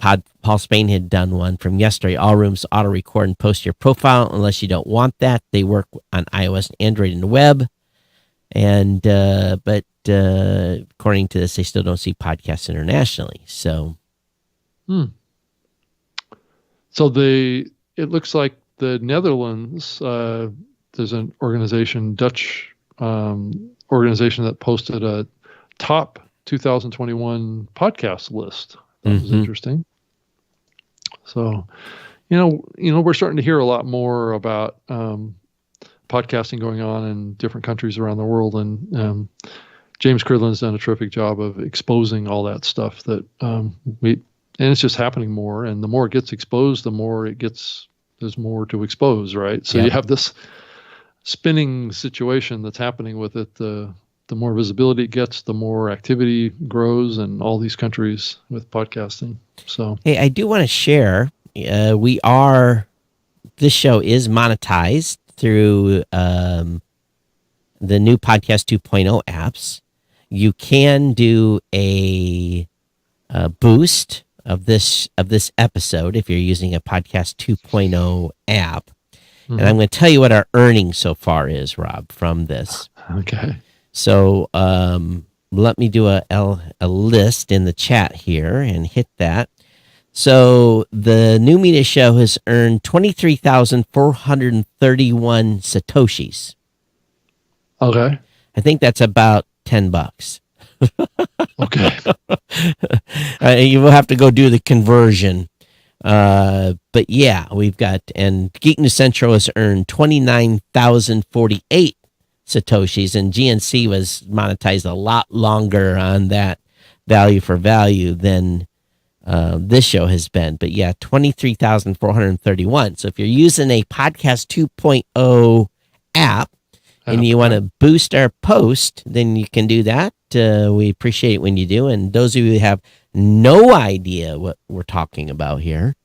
Paul Spain had done one from yesterday. All rooms auto record and post your profile unless you don't want that. They work on iOS, Android, and the web. And but according to this, they still don't see podcasts internationally. So, so it looks like the Netherlands. There's an organization, Dutch organization, that posted a top 2021 podcast list. That was interesting. So, we're starting to hear a lot more about podcasting going on in different countries around the world, and James Cridland's done a terrific job of exposing all that stuff that and it's just happening more, and the more it gets exposed, the more there's more to expose, right? So you have this spinning situation that's happening with it. The more visibility it gets, the more activity grows in all these countries with podcasting. So, hey, I do want to share. This show is monetized through the new Podcast 2.0 apps. You can do a boost of this episode if you're using a Podcast 2.0 app. And I'm going to tell you what our earnings so far is, Rob, from this. Okay. So let me do a list in the chat here and hit that. So the New Media Show has earned 23,431 Satoshis. Okay. I think that's about $10. Okay. You will have to go do the conversion. But yeah, we've got, and Geek News Central has earned 29,048 Satoshis, and GNC was monetized a lot longer on that value for value than this show has been. But yeah, 23,431. So if you're using a Podcast 2.0 app and you want to boost our post, then you can do that. We appreciate it when you do. And those of you who have no idea what we're talking about here,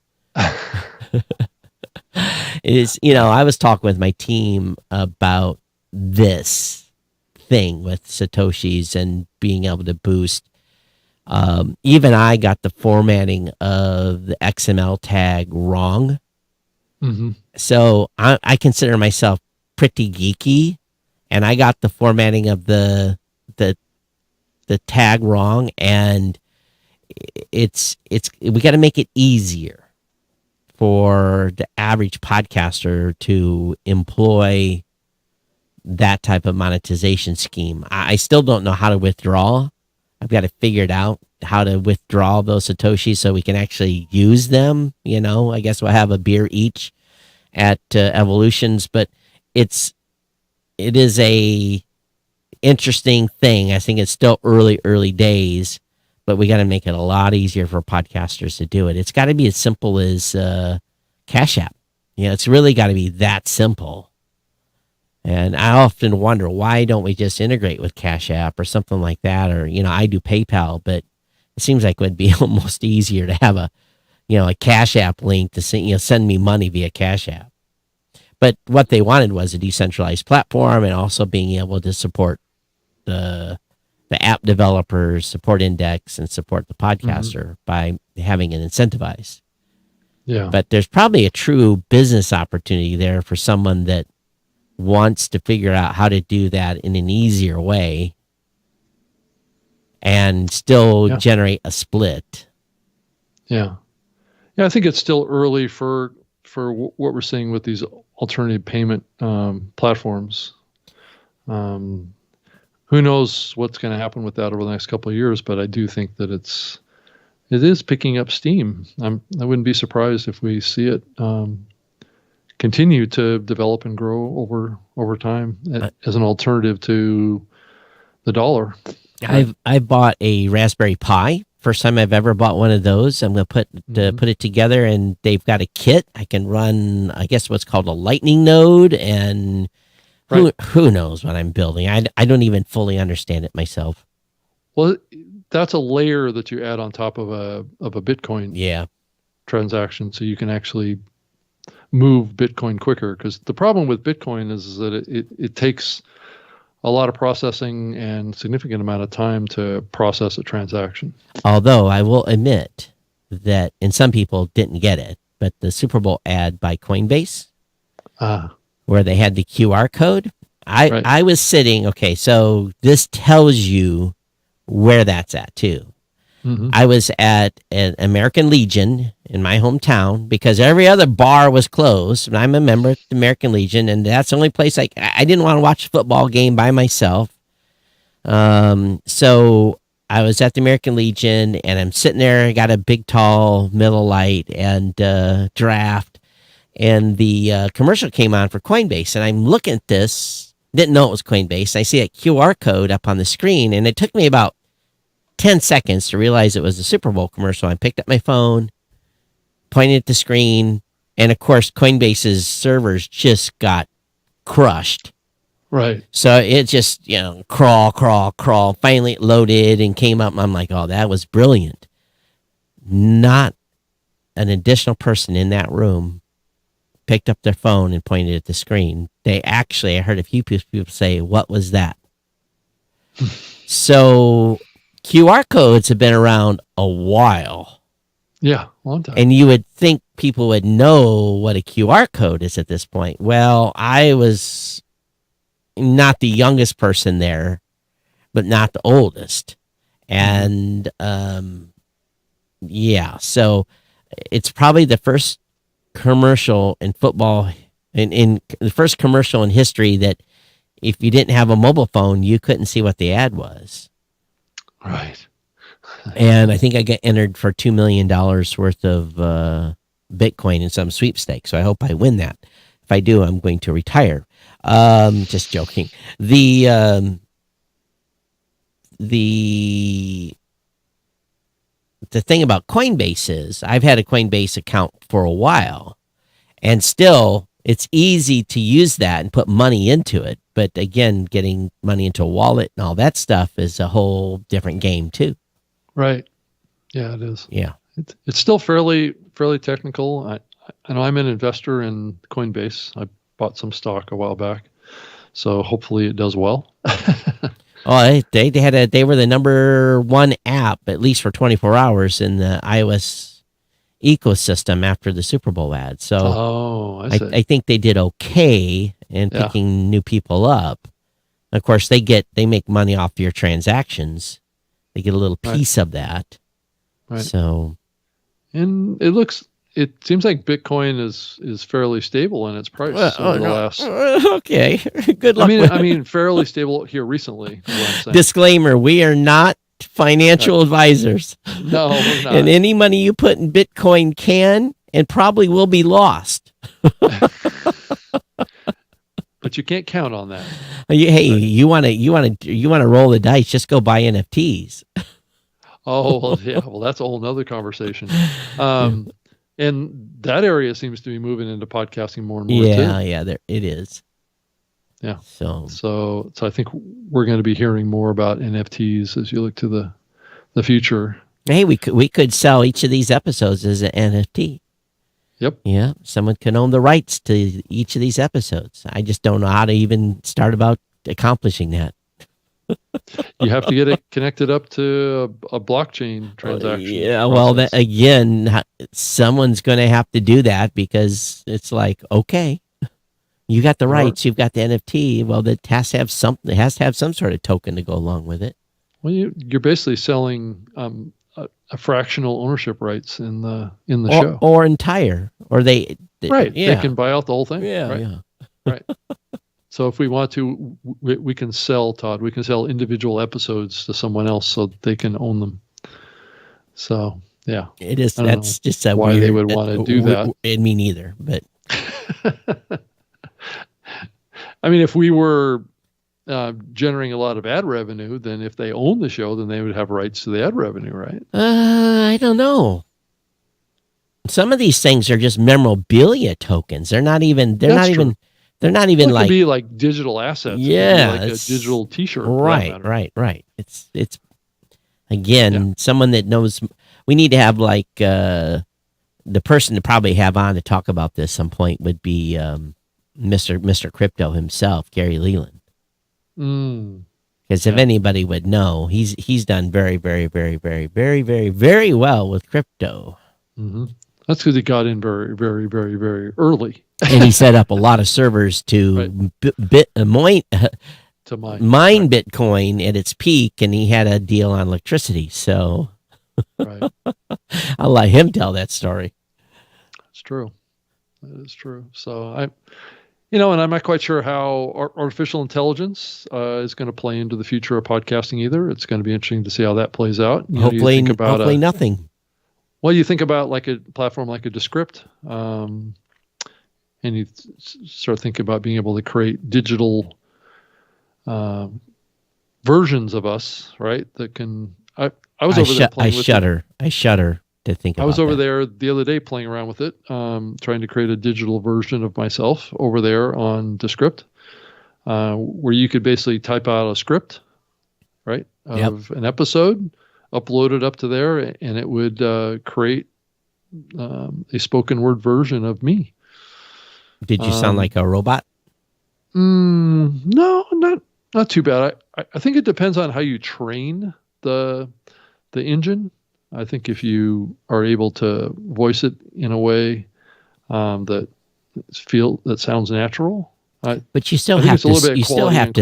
is, I was talking with my team about this thing with Satoshis and being able to boost. Even I got the formatting of the XML tag wrong. So I consider myself pretty geeky, and I got the formatting of the tag wrong, and it's we got to make it easier for the average podcaster to employ that type of monetization scheme. I still don't know how to withdraw. I've got to figure it out how to withdraw those Satoshis so we can actually use them. I guess we'll have a beer each at Evolutions, but it is a interesting thing. I think it's still early days, but we got to make it a lot easier for podcasters to do it. It's got to be as simple as Cash App. It's really got to be that simple. And I often wonder, why don't we just integrate with Cash App or something like that? Or, I do PayPal, but it seems like it would be almost easier to have a Cash App link to send me money via Cash App. But what they wanted was a decentralized platform, and also being able to support the app developers, support Index, and support the podcaster by having it incentivized. Yeah. But there's probably a true business opportunity there for someone that wants to figure out how to do that in an easier way and still generate a split. Yeah. I think it's still early for what we're seeing with these alternative payment platforms. Who knows what's going to happen with that over the next couple of years, but I do think that it is picking up steam. I wouldn't be surprised if we see it continue to develop and grow over time as an alternative to the dollar. I've bought a Raspberry Pi. First time I've ever bought one of those. I'm going to put it together, and they've got a kit. I can run, I guess, what's called a Lightning node, and who knows what I'm building. I don't even fully understand it myself. Well, that's a layer that you add on top of a Bitcoin transaction, so you can actually move Bitcoin quicker. Because the problem with Bitcoin is that it takes a lot of processing and significant amount of time to process a transaction. Although I will admit that, and some people didn't get it, but the Super Bowl ad by Coinbase, where they had the QR code, I was sitting, okay, so this tells you where that's at too. I was at an American Legion in my hometown because every other bar was closed. And I'm a member of the American Legion, and that's the only place I didn't want to watch a football game by myself. So I was at the American Legion, and I'm sitting there. I got a big, tall Miller Lite and draft, and the commercial came on for Coinbase, and I'm looking at this. Didn't know it was Coinbase. I see a QR code up on the screen, and it took me about 10 seconds to realize it was a Super Bowl commercial. I picked up my phone, pointed at the screen, and of course, Coinbase's servers just got crushed. Right. So it just, crawl. Finally, it loaded and came up, and I'm like, oh, that was brilliant. Not an additional person in that room picked up their phone and pointed at the screen. I heard a few people say, what was that? So QR codes have been around a while. Yeah, a long time. And you would think people would know what a QR code is at this point. Well, I was not the youngest person there, but not the oldest. And so it's probably the first commercial in football, in the first commercial in history that if you didn't have a mobile phone, you couldn't see what the ad was. Right. And I think I got entered for $2 million worth of Bitcoin in some sweepstakes. So I hope I win that. If I do, I'm going to retire. Just joking. The thing about Coinbase is I've had a Coinbase account for a while, and still it's easy to use that and put money into it. But again, getting money into a wallet and all that stuff is a whole different game too. Right. Yeah, it is. Yeah. It's still fairly technical. I know I'm an investor in Coinbase. I bought some stock a while back, so hopefully it does well. Oh, they were the number one app, at least for 24 hours, in the iOS ecosystem after the Super Bowl ad. So I think they did okay in picking new people up. Of course, they make money off your transactions. They get a little piece of that. Right. So, and it seems like Bitcoin is fairly stable in its price over the last. Okay, good luck. I mean, fairly stable here recently. Is what I'm saying. Disclaimer: we are not financial advisors. No, we're not. And any money you put in Bitcoin can and probably will be lost. But you can't count on that. You want to roll the dice? Just go buy NFTs. Oh, well, yeah. Well, that's a whole nother conversation. And that area seems to be moving into podcasting more and more. Yeah, there it is. Yeah. So I think we're going to be hearing more about NFTs as you look to the future. Hey, we could sell each of these episodes as an NFT. Yep. Yeah, someone can own the rights to each of these episodes. I just don't know how to even start about accomplishing that. You have to get it connected up to a blockchain transaction. Yeah, well, again, someone's going to have to do that because it's like, okay, you got the rights, you've got the NFT. Well, that has to have something. It has to have some sort of token to go along with it. Well, you're basically selling a fractional ownership rights in the show, or entire, or they right. Yeah. They can buy out the whole thing. Yeah, right? yeah. Right. So if we want to, we can sell, Todd. We can sell individual episodes to someone else so they can own them. So yeah, it is. That's just why weird, they would want to do that. Me neither, but I mean, if we were generating a lot of ad revenue, then if they own the show, then they would have rights to the ad revenue, right? I don't know. Some of these things are just memorabilia tokens. They're not even. They're not even It like. could be like digital assets. Yeah, like a digital T-shirt. Right. It's again someone that knows. We need to have like the person to probably have on to talk about this some point would be Mr. Crypto himself, Gary Leland. Because if anybody would know, he's done very, very, very, very, very, very, very well with crypto. Mm-hmm. That's because he got in very, very, very, very early. And he set up a lot of servers to mine Bitcoin at its peak, and he had a deal on electricity. So I'll let him tell that story. It's true. That is true. So and I'm not quite sure how artificial intelligence is going to play into the future of podcasting either. It's going to be interesting to see how that plays out. Hopefully nothing. Well, you think about like a platform like a Descript, and you start thinking about being able to create digital versions of us, right? That can. I was over there playing with it. I shudder to think about I was over that. there the other day playing around with it, trying to create a digital version of myself over there on Descript, where you could basically type out a script, right, of an episode, upload it up to there, and it would create a spoken word version of me. Did you sound like a robot? No, not too bad. I think it depends on how you train the engine. I think if you are able to voice it in a way that sounds natural, but you still have to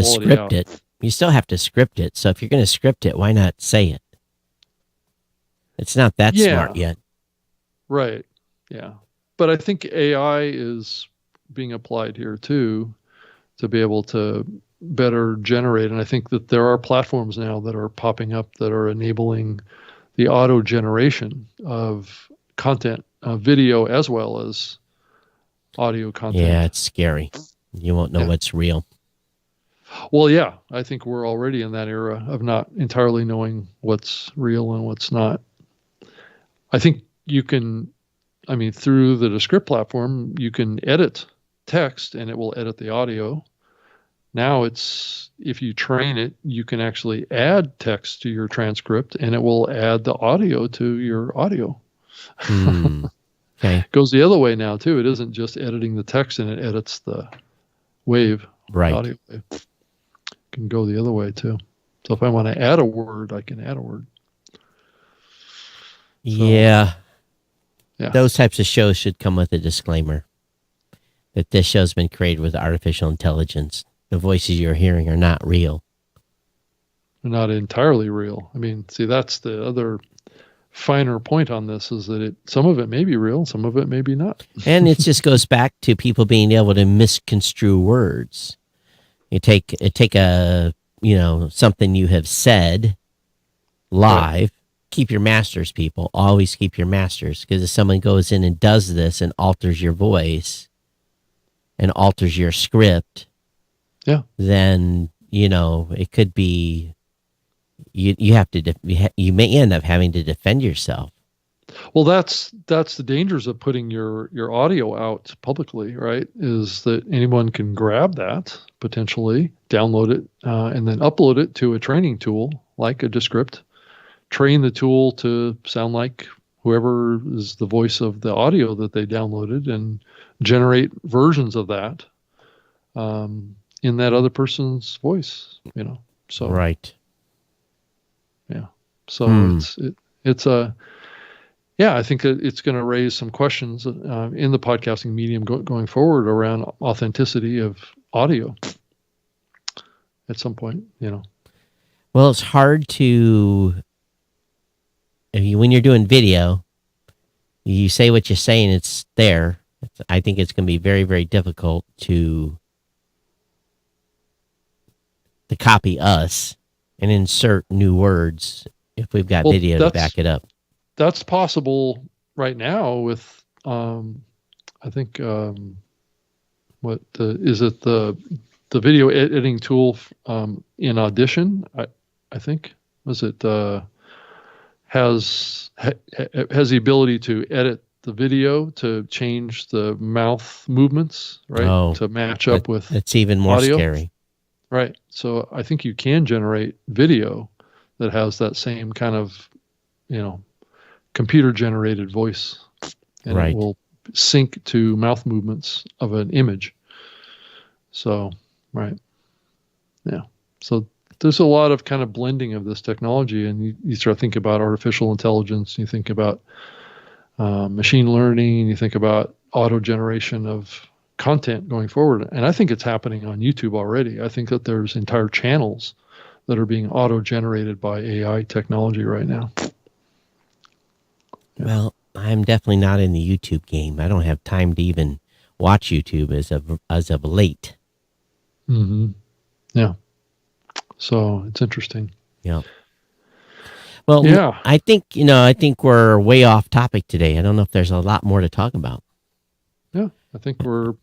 script it. You still have to script it. So if you're going to script it, why not say it? It's not that smart yet. Right. Yeah. But I think AI is being applied here too, to be able to better generate. And I think that there are platforms now that are popping up that are enabling the auto generation of content, video as well as audio content. Yeah, it's scary. You won't know what's real. Well, yeah, I think we're already in that era of not entirely knowing what's real and what's not. I think you can, through the Descript platform, you can edit text and it will edit the audio. Now if you train it, you can actually add text to your transcript and it will add the audio to your audio. Okay. It goes the other way now too. It isn't just editing the text and it edits the wave. Right. The audio wave. It can go the other way too. So if I want to add a word, I can add a word. Yeah. Those types of shows should come with a disclaimer that this show's been created with artificial intelligence. the voices you're hearing are not real. They're not entirely real. I mean, see, that's the other finer point on this, is that some of it may be real, some of it may be not. And it just goes back to people being able to misconstrue words. You take a, something you have said live, right. Keep your masters, people. Always keep your masters, because if someone goes in and does this and alters your voice and alters your script, then, it could be, you have to, you may end up having to defend yourself. Well, that's the dangers of putting your audio out publicly, right? Is that anyone can grab that, potentially download it, and then upload it to a training tool like a Descript, train the tool to sound like whoever is the voice of the audio that they downloaded, and generate versions of that in that other person's voice, So right. Yeah. So it's a. Yeah, I think it's going to raise some questions in the podcasting medium going forward around authenticity of audio at some point, Well, it's hard to, when you're doing video, you say what you say and it's there. I think it's going to be very, very difficult to copy us and insert new words if we've got video to back it up. That's possible right now with, I think, the video editing tool in Audition? I think has the ability to edit the video to change the mouth movements, right, to match up with. It's even more audio. Scary, right? So I think you can generate video that has that same kind of, computer-generated voice, and it will sync to mouth movements of an image. So, right. Yeah. So there's a lot of kind of blending of this technology, and you start thinking about artificial intelligence, you think about machine learning, you think about auto-generation of content going forward. And I think it's happening on YouTube already. I think that there's entire channels that are being auto-generated by AI technology right now. Well, I'm definitely not in the YouTube game. I don't have time to even watch YouTube as of late. Mm-hmm. Yeah. So it's interesting. Yeah. Well, yeah. I think we're way off topic today. I don't know if there's a lot more to talk about. Yeah, I think we're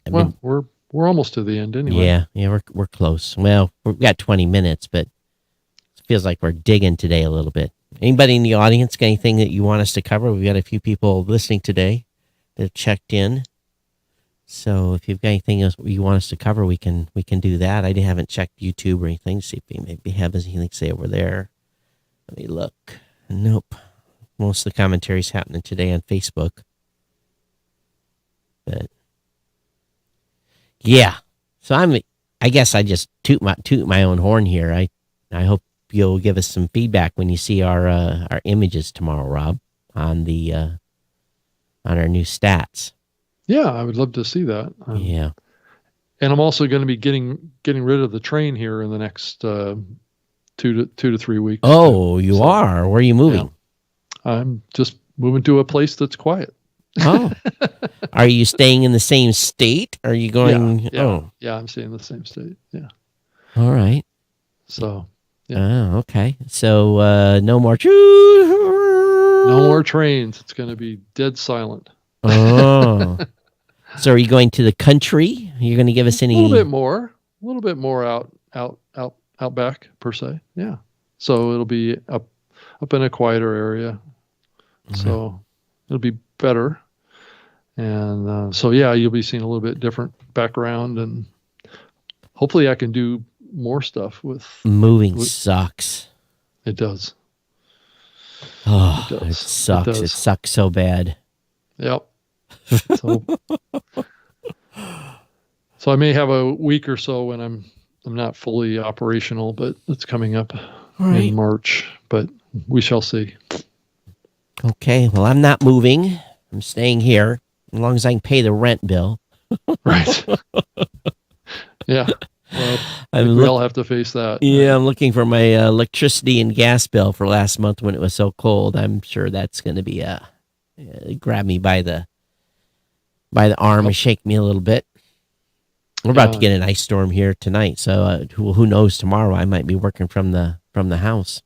almost to the end anyway. Yeah, we're close. Well, we've got 20 minutes, but it feels like we're digging today a little bit. Anybody in the audience got anything that you want us to cover? We've got a few people listening today that have checked in. So if you've got anything else you want us to cover, we can do that. I haven't checked YouTube or anything to see if we maybe have anything to say over there. Let me look. Nope. Most of the commentary's happening today on Facebook. But yeah. So I guess I just toot my own horn here. I hope you'll give us some feedback when you see our images tomorrow, Rob, on the on our new stats. Yeah, I would love to see that. Yeah, and I'm also going to be getting rid of the train here in the next 2 to 3 weeks. Oh, you are? Where are you moving? Yeah. I'm just moving to a place that's quiet. Oh, are you staying in the same state? Are you going? Yeah, I'm staying in the same state. Yeah. All right. So. Yeah. Oh, okay. So no more. No more trains. It's going to be dead silent. Oh. So are you going to the country? Are you going to give us any? A little bit more out back per se. Yeah. So it'll be up in a quieter area. Okay. So it'll be better. And so yeah, you'll be seeing a little bit different background, and hopefully I can do more stuff with moving. Sucks. It does. Oh, it sucks. It sucks so bad. Yep. So I may have a week or so when I'm not fully operational, but it's coming up in March, but we shall see. Okay. Well, I'm not moving. I'm staying here as long as I can pay the rent bill. Right. Yeah. Well, we all have to face that. Yeah, I'm looking for my electricity and gas bill for last month when it was so cold. I'm sure that's going to be grab me by the arm and shake me a little bit. We're about to get an ice storm here tonight, so who knows? Tomorrow I might be working from the house.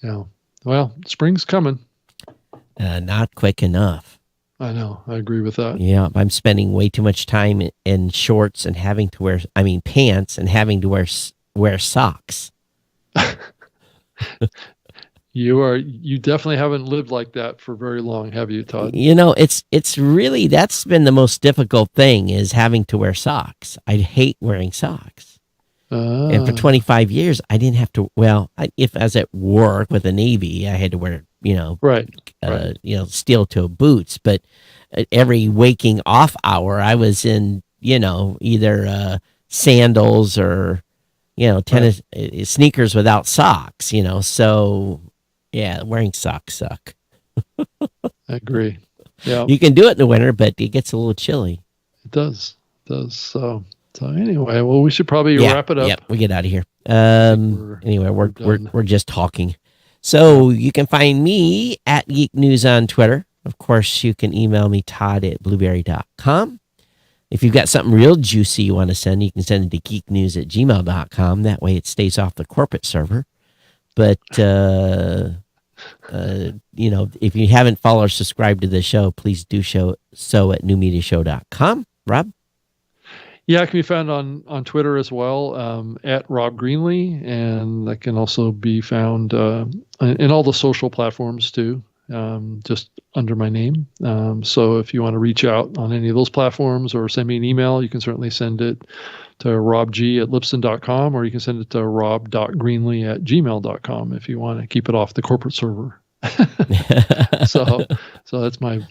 Yeah. Well, spring's coming. Not quick enough. I know. I agree with that. Yeah, I'm spending way too much time in shorts and having to wear, pants and having to wear socks. You definitely haven't lived like that for very long, have you, Todd? It's really, that's been the most difficult thing, is having to wear socks. I hate wearing socks. And for 25 years, I didn't have to. Well, if I was at work with the Navy, I had to wear, right. steel toe boots. But every waking off hour, I was in, either sandals or, tennis sneakers without socks. So, yeah, wearing socks suck. I agree. Yeah, you can do it in the winter, but it gets a little chilly. It does. So anyway, well, we should probably wrap it up. Yeah, we get out of here. Anyway, we're just talking. So you can find me at Geek News on Twitter. Of course, you can email me, todd@blueberry.com. If you've got something real juicy you want to send, you can send it to geeknews@gmail.com. That way it stays off the corporate server. But, if you haven't followed or subscribed to the show, please do so at newmediashow.com. Rob? Yeah, it can be found on Twitter as well, at Rob Greenlee, and that can also be found in all the social platforms too, just under my name. So if you want to reach out on any of those platforms or send me an email, you can certainly send it to robg@lipson.com, or you can send it to rob.greenlee@gmail.com if you want to keep it off the corporate server. So that's my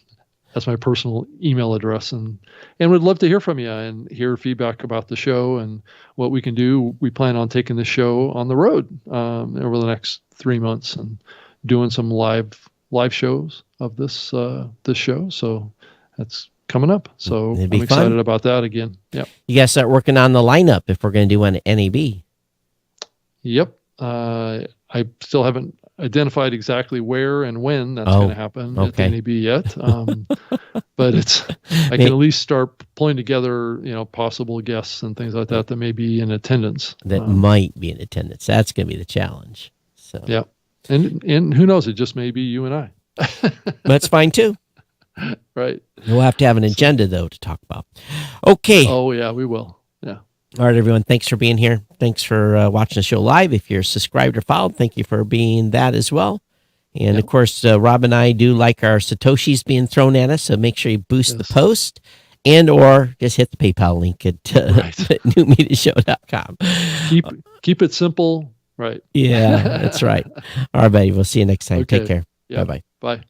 personal email address, and would love to hear from you and hear feedback about the show and what we can do. We plan on taking the show on the road over the next 3 months and doing some live shows of this show. So that's coming up. So I'm excited about that again. Yep. You got to start working on the lineup if we're going to do one at NAB. Yep. I still haven't identified exactly where and when that's going to happen at the NAB yet. But I can at least start pulling together, possible guests and things like that may be in attendance. That might be in attendance. That's going to be the challenge. So yeah. And who knows? It just may be you and I. That's fine too. Right. We'll have to have an agenda though to talk about. Okay. Oh yeah, we will. Yeah. All right, everyone. Thanks for being here. Thanks for watching the show live. If you're subscribed or followed, thank you for being that as well. And of course, Rob and I do like our Satoshis being thrown at us, so make sure you boost the post and or just hit the PayPal link at newmediashow.com. Keep it simple. Right. Yeah, that's right. All right, buddy. We'll see you next time. Okay. Take care. Yeah. Bye-bye. Bye.